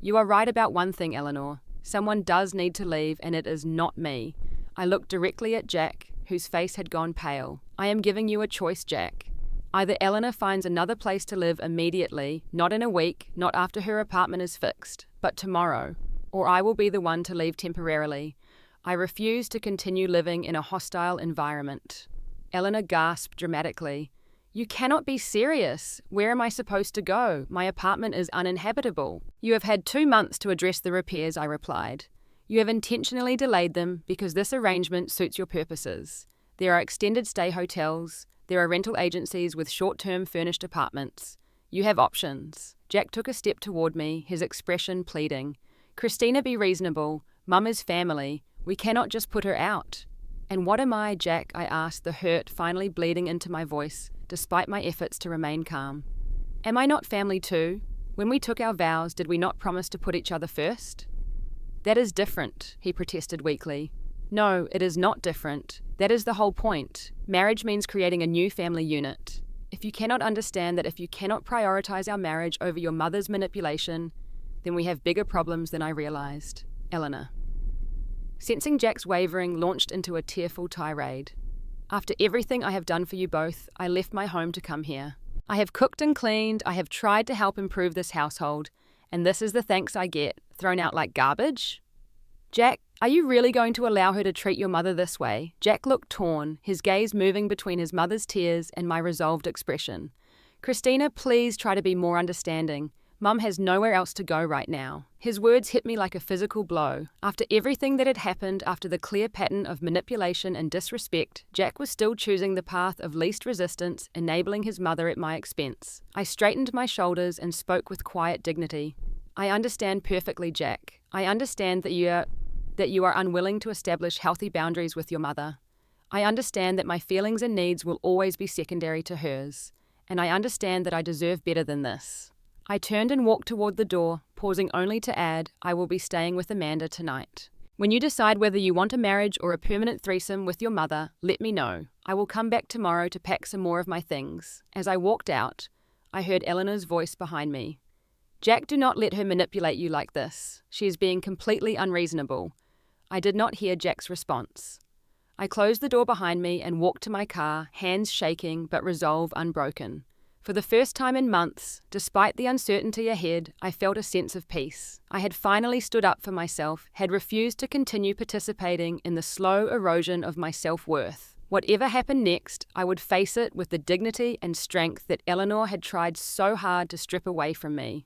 You are right about one thing, Eleanor. Someone does need to leave, and it is not me. I looked directly at Jack, whose face had gone pale. I am giving you a choice, Jack. Either Eleanor finds another place to live immediately, not in a week, not after her apartment is fixed, but tomorrow, or I will be the one to leave temporarily. I refuse to continue living in a hostile environment. Eleanor gasped dramatically. You cannot be serious. Where am I supposed to go? My apartment is uninhabitable. You have had 2 months to address the repairs, I replied. You have intentionally delayed them because this arrangement suits your purposes. There are extended stay hotels. There are rental agencies with short-term furnished apartments. You have options. Jack took a step toward me, his expression pleading. Christina, be reasonable. Mum is family. We cannot just put her out. And what am I, Jack? I asked, the hurt finally bleeding into my voice, despite my efforts to remain calm. Am I not family too? When we took our vows, did we not promise to put each other first? That is different, he protested weakly. No, it is not different. That is the whole point. Marriage means creating a new family unit. If you cannot understand that if you cannot prioritize our marriage over your mother's manipulation, then we have bigger problems than I realized. Eleanor. Sensing Jack's wavering, launched into a tearful tirade. After everything I have done for you both, I left my home to come here. I have cooked and cleaned, I have tried to help improve this household, and this is the thanks I get, thrown out like garbage? Jack, are you really going to allow her to treat your mother this way? Jack looked torn, his gaze moving between his mother's tears and my resolved expression. Christina, please try to be more understanding. Mum has nowhere else to go right now. His words hit me like a physical blow. After everything that had happened, after the clear pattern of manipulation and disrespect, Jack was still choosing the path of least resistance, enabling his mother at my expense. I straightened my shoulders and spoke with quiet dignity. I understand perfectly, Jack. I understand that you are unwilling to establish healthy boundaries with your mother. I understand that my feelings and needs will always be secondary to hers, and I understand that I deserve better than this. I turned and walked toward the door, pausing only to add, I will be staying with Amanda tonight. When you decide whether you want a marriage or a permanent threesome with your mother, let me know. I will come back tomorrow to pack some more of my things. As I walked out, I heard Eleanor's voice behind me. Jack, do not let her manipulate you like this. She is being completely unreasonable. I did not hear Jack's response. I closed the door behind me and walked to my car, hands shaking but resolve unbroken. For the first time in months, despite the uncertainty ahead, I felt a sense of peace. I had finally stood up for myself, had refused to continue participating in the slow erosion of my self-worth. Whatever happened next, I would face it with the dignity and strength that Eleanor had tried so hard to strip away from me.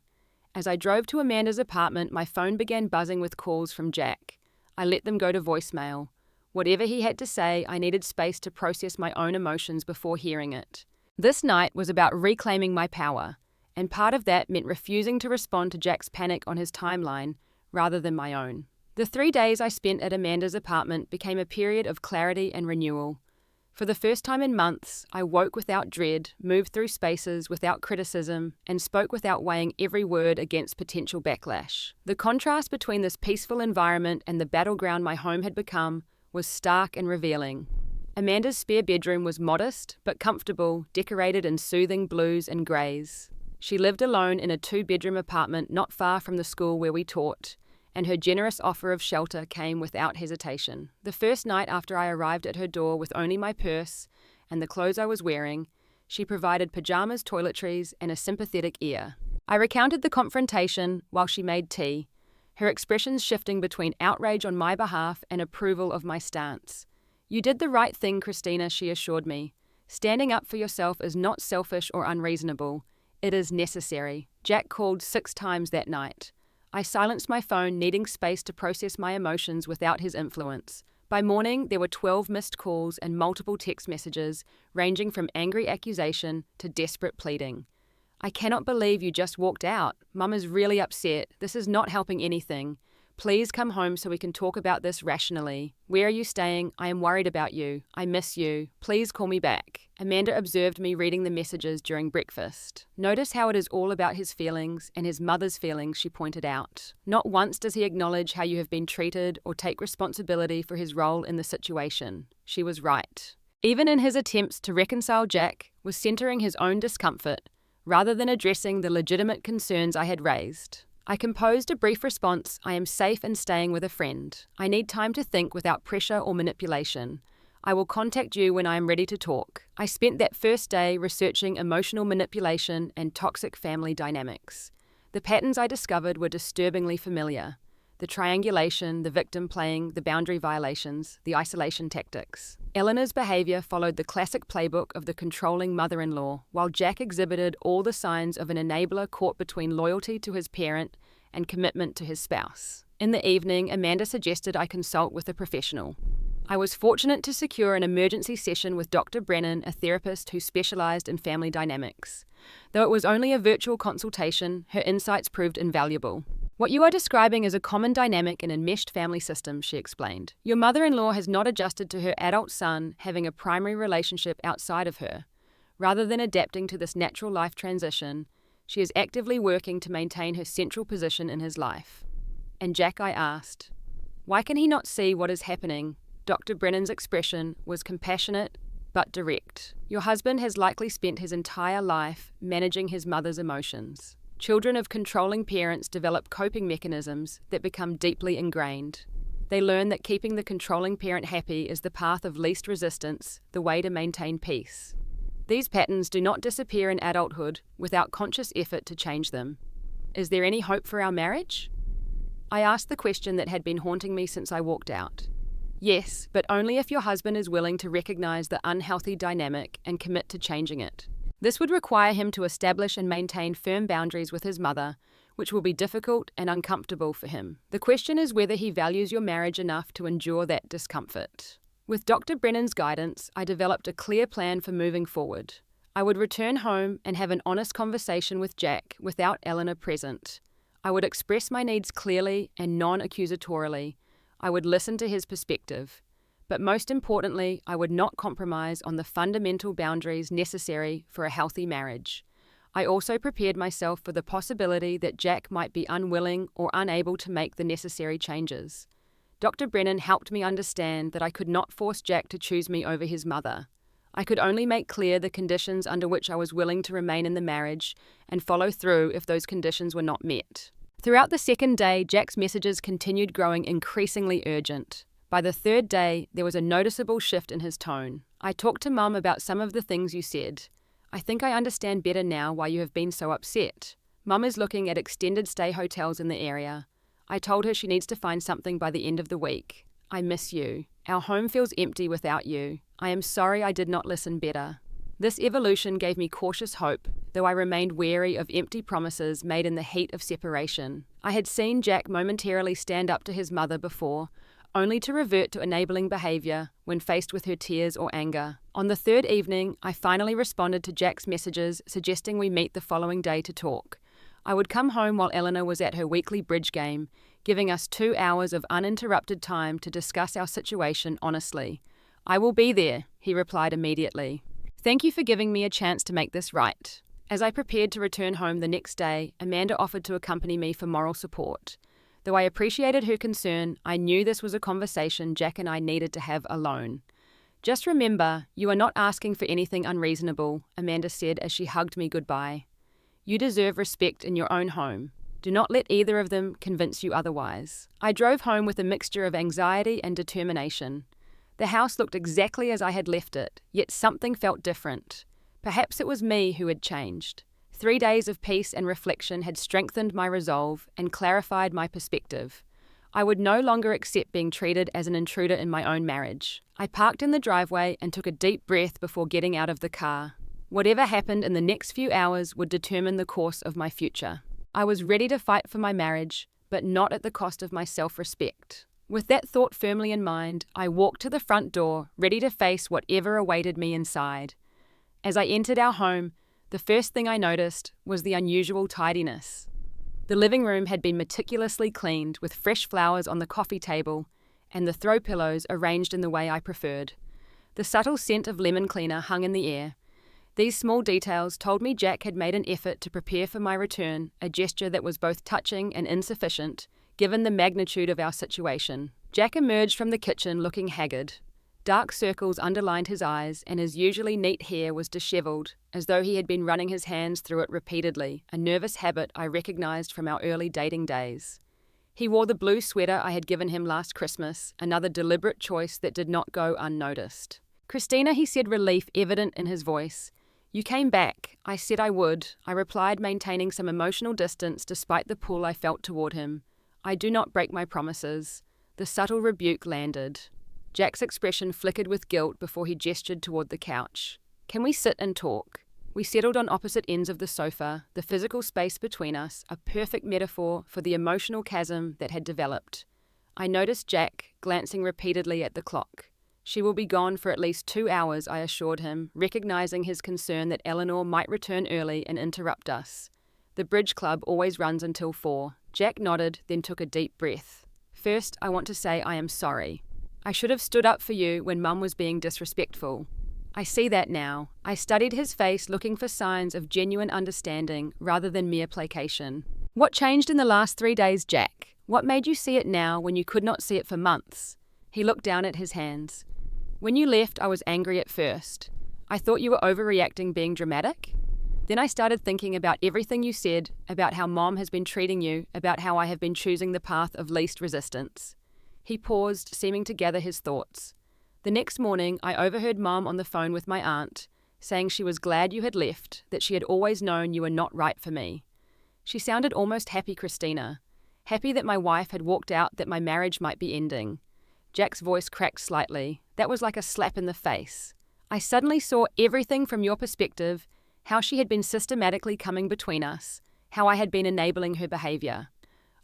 As I drove to Amanda's apartment, my phone began buzzing with calls from Jack. I let them go to voicemail. Whatever he had to say, I needed space to process my own emotions before hearing it. This night was about reclaiming my power, and part of that meant refusing to respond to Jack's panic on his timeline rather than my own. The 3 days I spent at Amanda's apartment became a period of clarity and renewal. For the first time in months, I woke without dread, moved through spaces without criticism, and spoke without weighing every word against potential backlash. The contrast between this peaceful environment and the battleground my home had become was stark and revealing. Amanda's spare bedroom was modest but comfortable, decorated in soothing blues and greys. She lived alone in a 2-bedroom apartment not far from the school where we taught, and her generous offer of shelter came without hesitation. The first night after I arrived at her door with only my purse and the clothes I was wearing, she provided pajamas, toiletries, and a sympathetic ear. I recounted the confrontation while she made tea, her expressions shifting between outrage on my behalf and approval of my stance. You did the right thing, Christina, she assured me. Standing up for yourself is not selfish or unreasonable. It is necessary. Jack called 6 times that night. I silenced my phone, needing space to process my emotions without his influence. By morning, there were 12 missed calls and multiple text messages, ranging from angry accusation to desperate pleading. I cannot believe you just walked out. Mum is really upset. This is not helping anything. Please come home so we can talk about this rationally. Where are you staying? I am worried about you. I miss you. Please call me back. Amanda observed me reading the messages during breakfast. Notice how it is all about his feelings and his mother's feelings, she pointed out. Not once does he acknowledge how you have been treated or take responsibility for his role in the situation. She was right. Even in his attempts to reconcile, Jack was centering his own discomfort rather than addressing the legitimate concerns I had raised. I composed a brief response. I am safe and staying with a friend. I need time to think without pressure or manipulation. I will contact you when I am ready to talk. I spent that first day researching emotional manipulation and toxic family dynamics. The patterns I discovered were disturbingly familiar. The triangulation, the victim playing, the boundary violations, the isolation tactics. Eleanor's behavior followed the classic playbook of the controlling mother-in-law, while Jack exhibited all the signs of an enabler caught between loyalty to his parent and commitment to his spouse. In the evening, Amanda suggested I consult with a professional. I was fortunate to secure an emergency session with Dr. Brennan, a therapist who specialized in family dynamics. Though it was only a virtual consultation, her insights proved invaluable. What you are describing is a common dynamic in enmeshed family systems, she explained. Your mother-in-law has not adjusted to her adult son having a primary relationship outside of her. Rather than adapting to this natural life transition, she is actively working to maintain her central position in his life. And Jack, I asked, why can he not see what is happening? Dr. Brennan's expression was compassionate but direct. Your husband has likely spent his entire life managing his mother's emotions. Children of controlling parents develop coping mechanisms that become deeply ingrained. They learn that keeping the controlling parent happy is the path of least resistance, the way to maintain peace. These patterns do not disappear in adulthood without conscious effort to change them. Is there any hope for our marriage? I asked the question that had been haunting me since I walked out. Yes, but only if your husband is willing to recognize the unhealthy dynamic and commit to changing it. This would require him to establish and maintain firm boundaries with his mother, which will be difficult and uncomfortable for him. The question is whether he values your marriage enough to endure that discomfort. With Dr. Brennan's guidance, I developed a clear plan for moving forward. I would return home and have an honest conversation with Jack without Eleanor present. I would express my needs clearly and non-accusatorily. I would listen to his perspective. But most importantly, I would not compromise on the fundamental boundaries necessary for a healthy marriage. I also prepared myself for the possibility that Jack might be unwilling or unable to make the necessary changes. Dr. Brennan helped me understand that I could not force Jack to choose me over his mother. I could only make clear the conditions under which I was willing to remain in the marriage and follow through if those conditions were not met. Throughout the second day, Jack's messages continued growing increasingly urgent. By the third day, there was a noticeable shift in his tone. I talked to Mum about some of the things you said. I think I understand better now why you have been so upset. Mum is looking at extended stay hotels in the area. I told her she needs to find something by the end of the week. I miss you. Our home feels empty without you. I am sorry I did not listen better. This evolution gave me cautious hope, though I remained wary of empty promises made in the heat of separation. I had seen Jack momentarily stand up to his mother before, only to revert to enabling behavior when faced with her tears or anger. On the third evening, I finally responded to Jack's messages suggesting we meet the following day to talk. I would come home while Eleanor was at her weekly bridge game, giving us 2 hours of uninterrupted time to discuss our situation honestly. I will be there, he replied immediately. Thank you for giving me a chance to make this right. As I prepared to return home the next day, Amanda offered to accompany me for moral support. Though I appreciated her concern, I knew this was a conversation Jack and I needed to have alone. Just remember, you are not asking for anything unreasonable, Amanda said as she hugged me goodbye. You deserve respect in your own home. Do not let either of them convince you otherwise. I drove home with a mixture of anxiety and determination. The house looked exactly as I had left it, yet something felt different. Perhaps it was me who had changed. 3 days of peace and reflection had strengthened my resolve and clarified my perspective. I would no longer accept being treated as an intruder in my own marriage. I parked in the driveway and took a deep breath before getting out of the car. Whatever happened in the next few hours would determine the course of my future. I was ready to fight for my marriage, but not at the cost of my self-respect. With that thought firmly in mind, I walked to the front door, ready to face whatever awaited me inside. As I entered our home, the first thing I noticed was the unusual tidiness. The living room had been meticulously cleaned, with fresh flowers on the coffee table and the throw pillows arranged in the way I preferred. The subtle scent of lemon cleaner hung in the air. These small details told me Jack had made an effort to prepare for my return, a gesture that was both touching and insufficient, given the magnitude of our situation. Jack emerged from the kitchen looking haggard. Dark circles underlined his eyes, and his usually neat hair was dishevelled, as though he had been running his hands through it repeatedly, a nervous habit I recognised from our early dating days. He wore the blue sweater I had given him last Christmas, another deliberate choice that did not go unnoticed. "Christina," he said, relief evident in his voice. "You came back. I said I would," I replied, maintaining some emotional distance despite the pull I felt toward him. "I do not break my promises." The subtle rebuke landed. Jack's expression flickered with guilt before he gestured toward the couch. "Can we sit and talk?" We settled on opposite ends of the sofa, the physical space between us, a perfect metaphor for the emotional chasm that had developed. I noticed Jack glancing repeatedly at the clock. "She will be gone for at least 2 hours," I assured him, recognizing his concern that Eleanor might return early and interrupt us. "The bridge club always runs until 4. Jack nodded, then took a deep breath. "First, I want to say I am sorry. I should have stood up for you when Mum was being disrespectful. I see that now." I studied his face, looking for signs of genuine understanding rather than mere placation. "What changed in the last 3 days, Jack? What made you see it now when you could not see it for months?" He looked down at his hands. "When you left, I was angry at first. I thought you were overreacting, being dramatic. Then I started thinking about everything you said, about how Mom has been treating you, about how I have been choosing the path of least resistance." He paused, seeming to gather his thoughts. "The next morning, I overheard Mom on the phone with my aunt, saying she was glad you had left, that she had always known you were not right for me. She sounded almost happy, Christina. Happy that my wife had walked out, that my marriage might be ending." Jack's voice cracked slightly. That was like a slap in the face. I suddenly saw everything from your perspective, how she had been systematically coming between us, how I had been enabling her behaviour.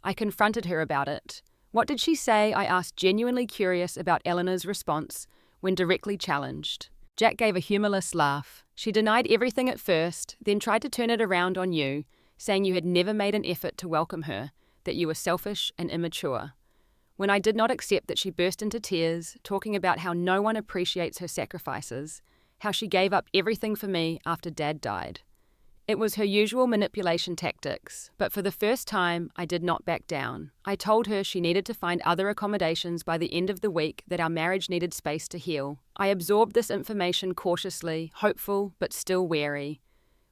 I confronted her about it. "What did she say?" I asked, genuinely curious about Eleanor's response when directly challenged. Jack gave a humourless laugh. "She denied everything at first, then tried to turn it around on you, saying you had never made an effort to welcome her, that you were selfish and immature. When I did not accept that, she burst into tears, talking about how no one appreciates her sacrifices, how she gave up everything for me after Dad died. It was her usual manipulation tactics, but for the first time, I did not back down. I told her she needed to find other accommodations by the end of the week, that our marriage needed space to heal. I absorbed this information cautiously, hopeful, but still wary.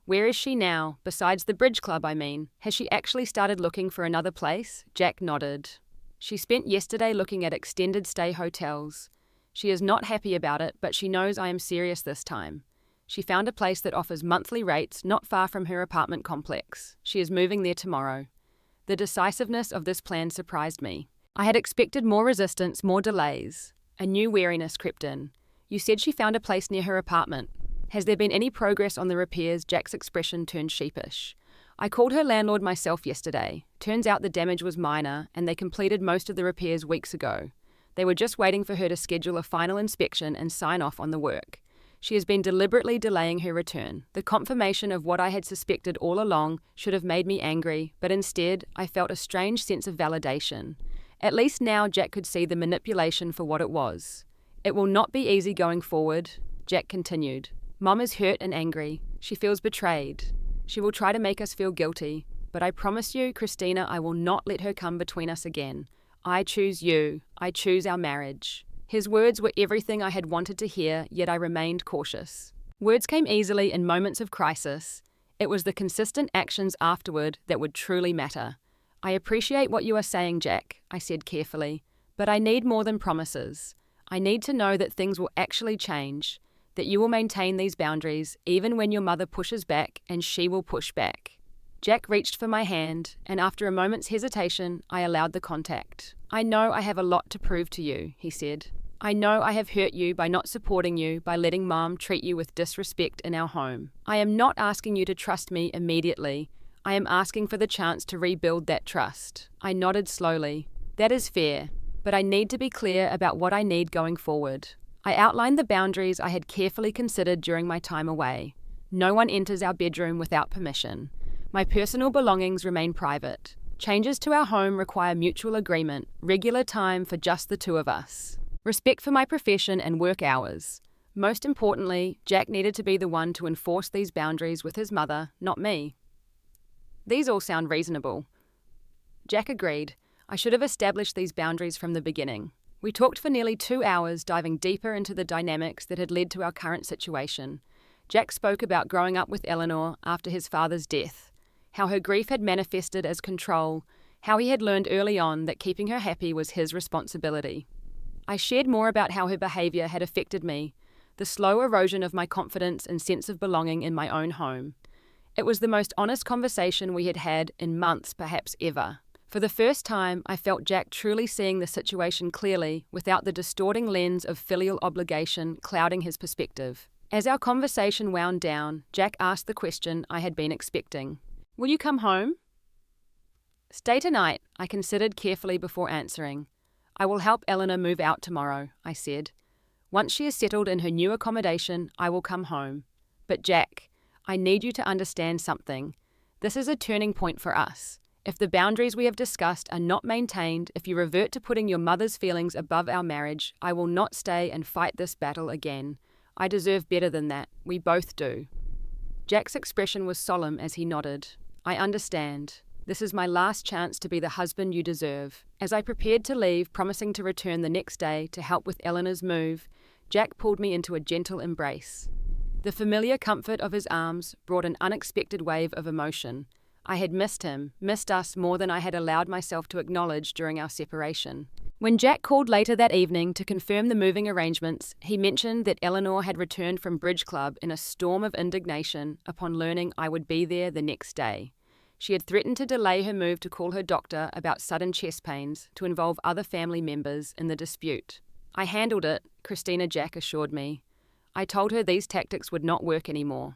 Where is she now? Besides the bridge club, I mean. Has she actually started looking for another place?" Jack nodded. "She spent yesterday looking at extended stay hotels. She is not happy about it, but she knows I am serious this time. She found a place that offers monthly rates not far from her apartment complex. She is moving there tomorrow." The decisiveness of this plan surprised me. I had expected more resistance, more delays. A new wariness crept in. "You said she found a place near her apartment. Has there been any progress on the repairs?" Jack's expression turned sheepish. "I called her landlord myself yesterday. Turns out the damage was minor, and they completed most of the repairs weeks ago. They were just waiting for her to schedule a final inspection and sign off on the work. She has been deliberately delaying her return. The confirmation of what I had suspected all along should have made me angry, but instead I felt a strange sense of validation. At least now Jack could see the manipulation for what it was. "It will not be easy going forward," Jack continued. "Mom is hurt and angry. She feels betrayed. She will try to make us feel guilty. But I promise you, Christina, I will not let her come between us again. I choose you. I choose our marriage." His words were everything I had wanted to hear, yet I remained cautious. Words came easily in moments of crisis. It was the consistent actions afterward that would truly matter. "I appreciate what you are saying, Jack," I said carefully, "but I need more than promises. I need to know that things will actually change, that you will maintain these boundaries even when your mother pushes back, and she will push back." Jack reached for my hand, and after a moment's hesitation, I allowed the contact. "I know I have a lot to prove to you," he said. "I know I have hurt you by not supporting you, by letting Mom treat you with disrespect in our home. I am not asking you to trust me immediately. I am asking for the chance to rebuild that trust." I nodded slowly. "That is fair, but I need to be clear about what I need going forward." I outlined the boundaries I had carefully considered during my time away. No one enters our bedroom without permission. My personal belongings remain private. Changes to our home require mutual agreement, regular time for just the two of us, respect for my profession and work hours. Most importantly, Jack needed to be the one to enforce these boundaries with his mother, not me. These all sound reasonable. Jack agreed. I should have established these boundaries from the beginning. We talked for nearly 2 hours, diving deeper into the dynamics that had led to our current situation. Jack spoke about growing up with Eleanor after his father's death, how her grief had manifested as control, how he had learned early on that keeping her happy was his responsibility. I shared more about how her behaviour had affected me, the slow erosion of my confidence and sense of belonging in my own home. It was the most honest conversation we had had in months, perhaps ever. For the first time, I felt Jack truly seeing the situation clearly without the distorting lens of filial obligation clouding his perspective. As our conversation wound down, Jack asked the question I had been expecting. Will you come home? Stay tonight, I considered carefully before answering. I will help Eleanor move out tomorrow, I said. Once she is settled in her new accommodation, I will come home. But Jack, I need you to understand something. This is a turning point for us. If the boundaries we have discussed are not maintained, if you revert to putting your mother's feelings above our marriage, I will not stay and fight this battle again. I deserve better than that. We both do. Jack's expression was solemn as he nodded. I understand. This is my last chance to be the husband you deserve. As I prepared to leave, promising to return the next day to help with Eleanor's move, Jack pulled me into a gentle embrace. The familiar comfort of his arms brought an unexpected wave of emotion. I had missed him, missed us more than I had allowed myself to acknowledge during our separation. When Jack called later that evening to confirm the moving arrangements, he mentioned that Eleanor had returned from bridge club in a storm of indignation upon learning I would be there the next day. She had threatened to delay her move to call her doctor about sudden chest pains to involve other family members in the dispute. I handled it, Christina Jack assured me. I told her these tactics would not work anymore.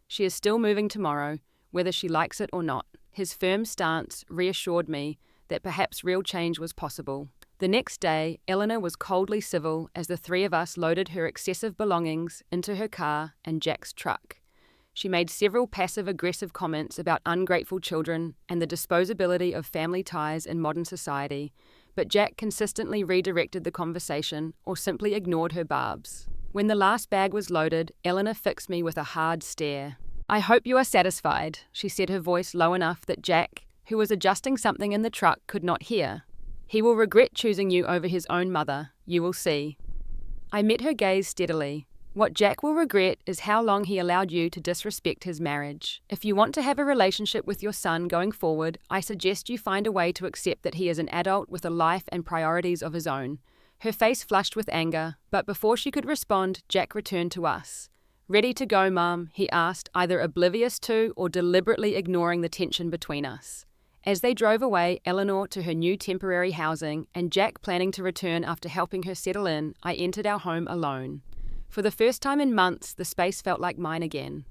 She is still moving tomorrow, whether she likes it or not. His firm stance reassured me that perhaps real change was possible. The next day, Eleanor was coldly civil as the three of us loaded her excessive belongings into her car and Jack's truck. She made several passive-aggressive comments about ungrateful children and the disposability of family ties in modern society, but Jack consistently redirected the conversation or simply ignored her barbs. When the last bag was loaded, Eleanor fixed me with a hard stare. I hope you are satisfied, she said, her voice low enough that Jack, who was adjusting something in the truck, could not hear. He will regret choosing you over his own mother, you will see. I met her gaze steadily. What Jack will regret is how long he allowed you to disrespect his marriage. If you want to have a relationship with your son going forward, I suggest you find a way to accept that he is an adult with a life and priorities of his own. Her face flushed with anger, but before she could respond, Jack returned to us. Ready to go, Mum? He asked, either oblivious to or deliberately ignoring the tension between us. As they drove away, Eleanor to her new temporary housing and Jack planning to return after helping her settle in, I entered our home alone. For the first time in months, the space felt like mine again.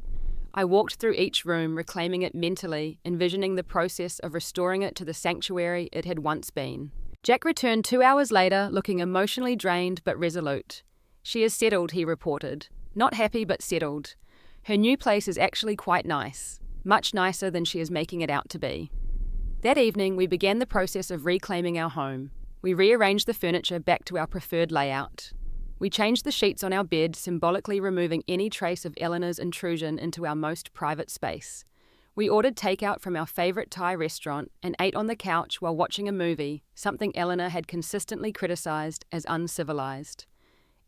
I walked through each room, reclaiming it mentally, envisioning the process of restoring it to the sanctuary it had once been. Jack returned 2 hours later, looking emotionally drained but resolute. She is settled, he reported. Not happy, but settled. Her new place is actually quite nice. Much nicer than she is making it out to be. That evening, we began the process of reclaiming our home. We rearranged the furniture back to our preferred layout. We changed the sheets on our bed, symbolically removing any trace of Eleanor's intrusion into our most private space. We ordered takeout from our favourite Thai restaurant and ate on the couch while watching a movie, something Eleanor had consistently criticised as uncivilised.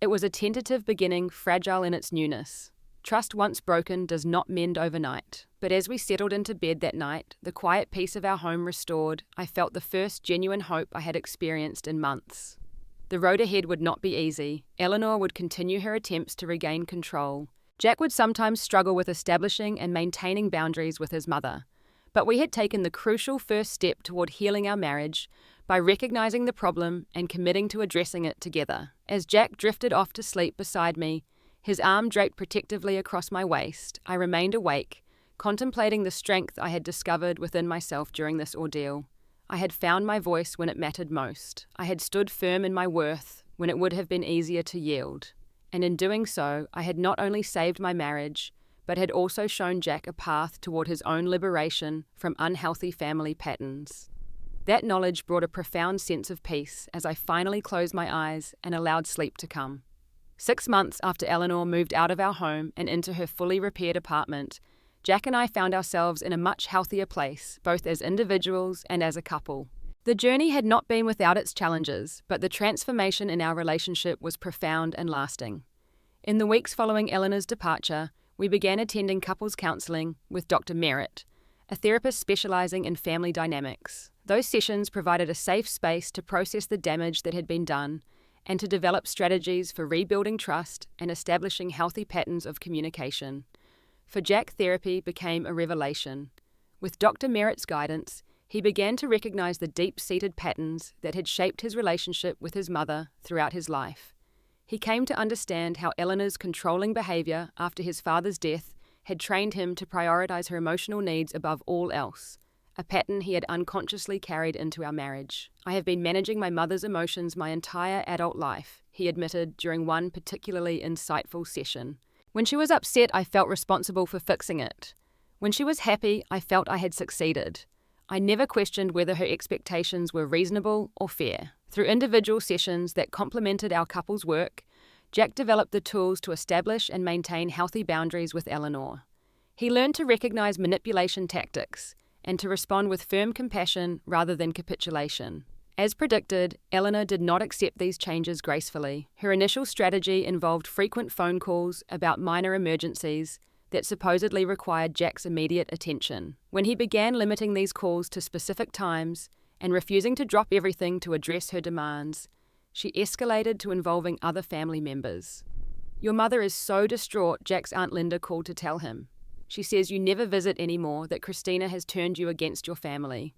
It was a tentative beginning, fragile in its newness. Trust once broken does not mend overnight. But as we settled into bed that night, the quiet peace of our home restored, I felt the first genuine hope I had experienced in months. The road ahead would not be easy. Eleanor would continue her attempts to regain control. Jack would sometimes struggle with establishing and maintaining boundaries with his mother. But we had taken the crucial first step toward healing our marriage by recognizing the problem and committing to addressing it together. As Jack drifted off to sleep beside me, his arm draped protectively across my waist, I remained awake, contemplating the strength I had discovered within myself during this ordeal. I had found my voice when it mattered most. I had stood firm in my worth when it would have been easier to yield. And in doing so, I had not only saved my marriage, but had also shown Jack a path toward his own liberation from unhealthy family patterns. That knowledge brought a profound sense of peace as I finally closed my eyes and allowed sleep to come. 6 months after Eleanor moved out of our home and into her fully repaired apartment, Jack and I found ourselves in a much healthier place, both as individuals and as a couple. The journey had not been without its challenges, but the transformation in our relationship was profound and lasting. In the weeks following Eleanor's departure, we began attending couples counseling with Dr. Merritt, a therapist specializing in family dynamics. Those sessions provided a safe space to process the damage that had been done and to develop strategies for rebuilding trust and establishing healthy patterns of communication. For Jack, therapy became a revelation. With Dr. Merritt's guidance, he began to recognize the deep-seated patterns that had shaped his relationship with his mother throughout his life. He came to understand how Eleanor's controlling behavior after his father's death had trained him to prioritize her emotional needs above all else, a pattern he had unconsciously carried into our marriage. "I have been managing my mother's emotions my entire adult life," he admitted during one particularly insightful session. "When she was upset, I felt responsible for fixing it. When she was happy, I felt I had succeeded. I never questioned whether her expectations were reasonable or fair." Through individual sessions that complemented our couple's work, Jack developed the tools to establish and maintain healthy boundaries with Eleanor. He learned to recognize manipulation tactics and to respond with firm compassion rather than capitulation. As predicted, Eleanor did not accept these changes gracefully. Her initial strategy involved frequent phone calls about minor emergencies that supposedly required Jack's immediate attention. When he began limiting these calls to specific times and refusing to drop everything to address her demands, she escalated to involving other family members. "Your mother is so distraught," Jack's Aunt Linda called to tell him. "She says you never visit anymore, that Christina has turned you against your family."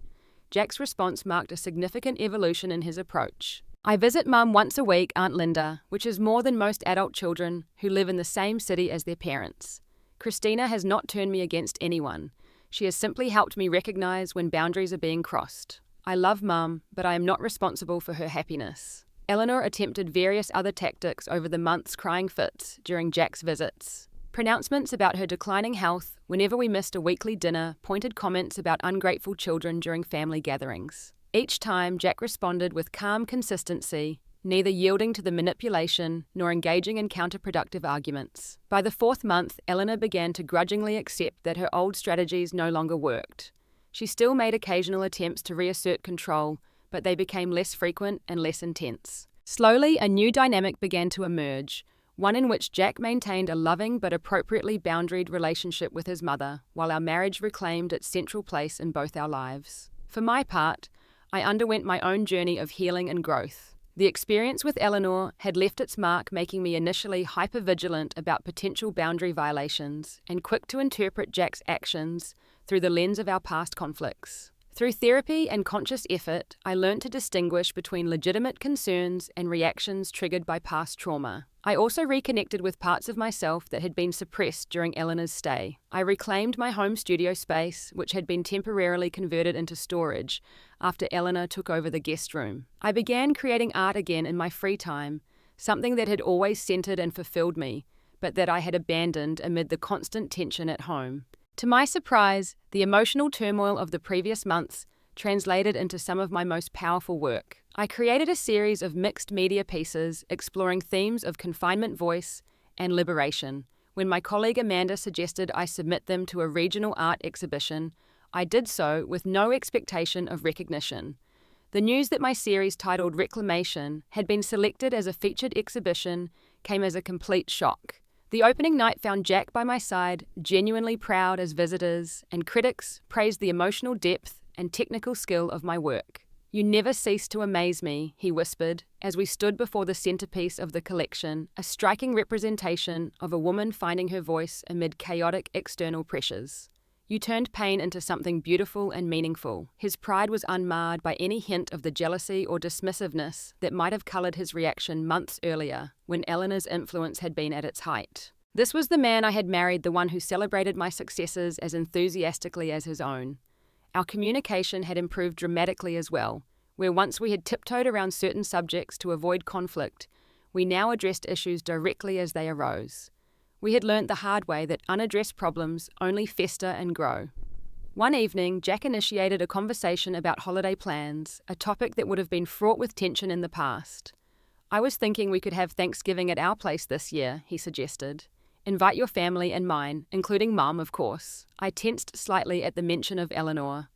Jack's response marked a significant evolution in his approach. "I visit Mum once a week, Aunt Linda, which is more than most adult children who live in the same city as their parents. Christina has not turned me against anyone. She has simply helped me recognize when boundaries are being crossed. I love Mum, but I am not responsible for her happiness." Eleanor attempted various other tactics over the months, crying fits during Jack's visits. Pronouncements about her declining health whenever we missed a weekly dinner, pointed comments about ungrateful children during family gatherings. Each time, Jack responded with calm consistency, neither yielding to the manipulation nor engaging in counterproductive arguments. By the 4th month, Eleanor began to grudgingly accept that her old strategies no longer worked. She still made occasional attempts to reassert control, but they became less frequent and less intense. Slowly, a new dynamic began to emerge, one in which Jack maintained a loving but appropriately boundaried relationship with his mother, while our marriage reclaimed its central place in both our lives. For my part, I underwent my own journey of healing and growth. The experience with Eleanor had left its mark, making me initially hyper-vigilant about potential boundary violations and quick to interpret Jack's actions through the lens of our past conflicts. Through therapy and conscious effort, I learned to distinguish between legitimate concerns and reactions triggered by past trauma. I also reconnected with parts of myself that had been suppressed during Eleanor's stay. I reclaimed my home studio space, which had been temporarily converted into storage after Eleanor took over the guest room. I began creating art again in my free time, something that had always centered and fulfilled me, but that I had abandoned amid the constant tension at home. To my surprise, the emotional turmoil of the previous months translated into some of my most powerful work. I created a series of mixed media pieces exploring themes of confinement voice and liberation. When my colleague Amanda suggested I submit them to a regional art exhibition, I did so with no expectation of recognition. The news that my series titled Reclamation had been selected as a featured exhibition came as a complete shock. The opening night found Jack by my side, genuinely proud as visitors, and critics praised the emotional depth and technical skill of my work. "You never cease to amaze me," he whispered, as we stood before the centerpiece of the collection, a striking representation of a woman finding her voice amid chaotic external pressures. "You turned pain into something beautiful and meaningful." His pride was unmarred by any hint of the jealousy or dismissiveness that might have colored his reaction months earlier, when Eleanor's influence had been at its height. This was the man I had married, the one who celebrated my successes as enthusiastically as his own. Our communication had improved dramatically as well, where once we had tiptoed around certain subjects to avoid conflict, we now addressed issues directly as they arose. We had learnt the hard way that unaddressed problems only fester and grow. One evening, Jack initiated a conversation about holiday plans, a topic that would have been fraught with tension in the past. "I was thinking we could have Thanksgiving at our place this year," he suggested. "Invite your family and mine, including Mum, of course." I tensed slightly at the mention of Eleanor.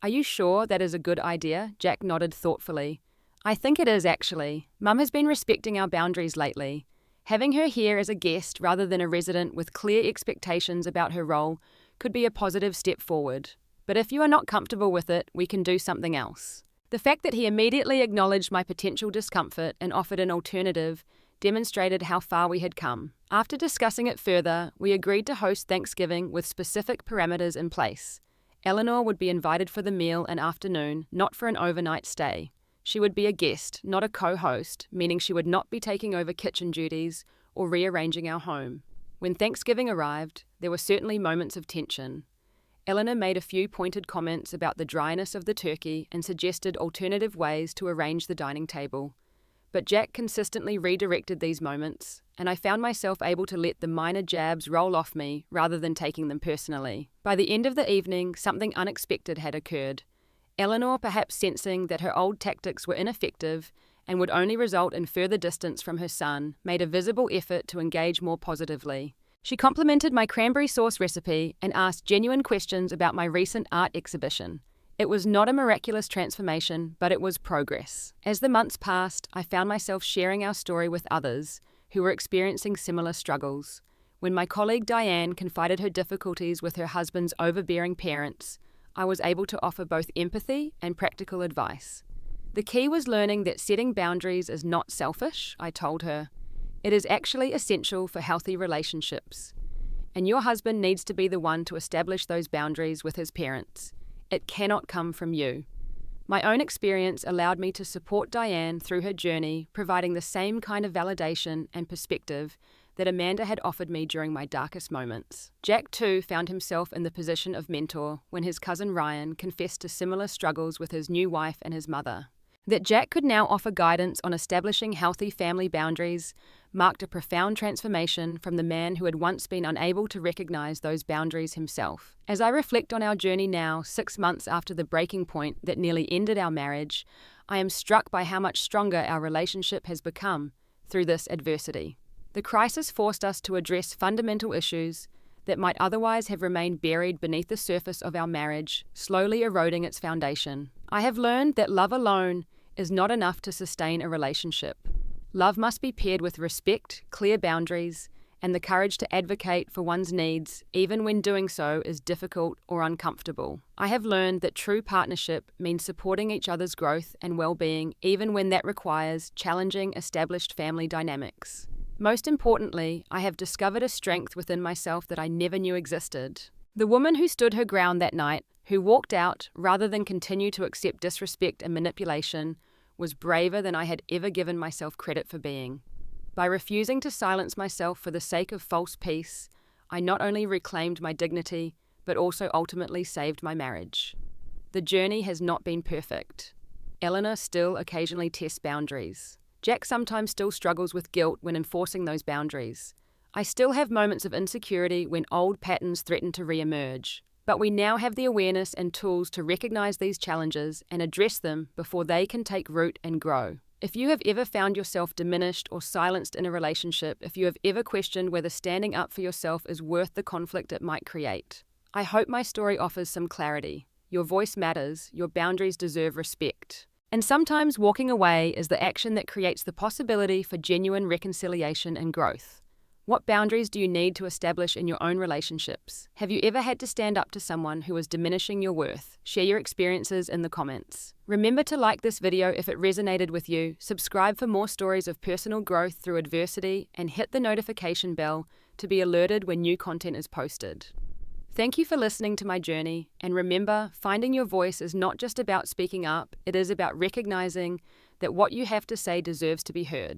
"Are you sure that is a good idea?" Jack nodded thoughtfully. "I think it is, actually. Mum has been respecting our boundaries lately. Having her here as a guest rather than a resident with clear expectations about her role could be a positive step forward. But if you are not comfortable with it, we can do something else." The fact that he immediately acknowledged my potential discomfort and offered an alternative demonstrated how far we had come. After discussing it further, we agreed to host Thanksgiving with specific parameters in place. Eleanor would be invited for the meal and afternoon, not for an overnight stay. She would be a guest, not a co-host, meaning she would not be taking over kitchen duties or rearranging our home. When Thanksgiving arrived, there were certainly moments of tension. Eleanor made a few pointed comments about the dryness of the turkey and suggested alternative ways to arrange the dining table. But Jack consistently redirected these moments, and I found myself able to let the minor jabs roll off me rather than taking them personally. By the end of the evening, something unexpected had occurred. Eleanor, perhaps sensing that her old tactics were ineffective and would only result in further distance from her son, made a visible effort to engage more positively. She complimented my cranberry sauce recipe and asked genuine questions about my recent art exhibition. It was not a miraculous transformation, but it was progress. As the months passed, I found myself sharing our story with others who were experiencing similar struggles. When my colleague Diane confided her difficulties with her husband's overbearing parents, I was able to offer both empathy and practical advice. The key was learning that setting boundaries is not selfish, I told her. It is actually essential for healthy relationships. And your husband needs to be the one to establish those boundaries with his parents. It cannot come from you. My own experience allowed me to support Diane through her journey, providing the same kind of validation and perspective that Amanda had offered me during my darkest moments. Jack, too, found himself in the position of mentor when his cousin Ryan confessed to similar struggles with his new wife and his mother. That Jack could now offer guidance on establishing healthy family boundaries marked a profound transformation from the man who had once been unable to recognize those boundaries himself. As I reflect on our journey now, 6 months after the breaking point that nearly ended our marriage, I am struck by how much stronger our relationship has become through this adversity. The crisis forced us to address fundamental issues that might otherwise have remained buried beneath the surface of our marriage, slowly eroding its foundation. I have learned that love alone is not enough to sustain a relationship. Love must be paired with respect, clear boundaries, and the courage to advocate for one's needs, even when doing so is difficult or uncomfortable. I have learned that true partnership means supporting each other's growth and well-being, even when that requires challenging established family dynamics. Most importantly, I have discovered a strength within myself that I never knew existed. The woman who stood her ground that night, who walked out rather than continue to accept disrespect and manipulation, was braver than I had ever given myself credit for being. By refusing to silence myself for the sake of false peace, I not only reclaimed my dignity, but also ultimately saved my marriage. The journey has not been perfect. Eleanor still occasionally tests boundaries. Jack sometimes still struggles with guilt when enforcing those boundaries. I still have moments of insecurity when old patterns threaten to re-emerge. But we now have the awareness and tools to recognize these challenges and address them before they can take root and grow. If you have ever found yourself diminished or silenced in a relationship, if you have ever questioned whether standing up for yourself is worth the conflict it might create, I hope my story offers some clarity. Your voice matters, your boundaries deserve respect. And sometimes walking away is the action that creates the possibility for genuine reconciliation and growth. What boundaries do you need to establish in your own relationships? Have you ever had to stand up to someone who is diminishing your worth? Share your experiences in the comments. Remember to like this video if it resonated with you, subscribe for more stories of personal growth through adversity, and hit the notification bell to be alerted when new content is posted. Thank you for listening to my journey, and remember, finding your voice is not just about speaking up, it is about recognizing that what you have to say deserves to be heard.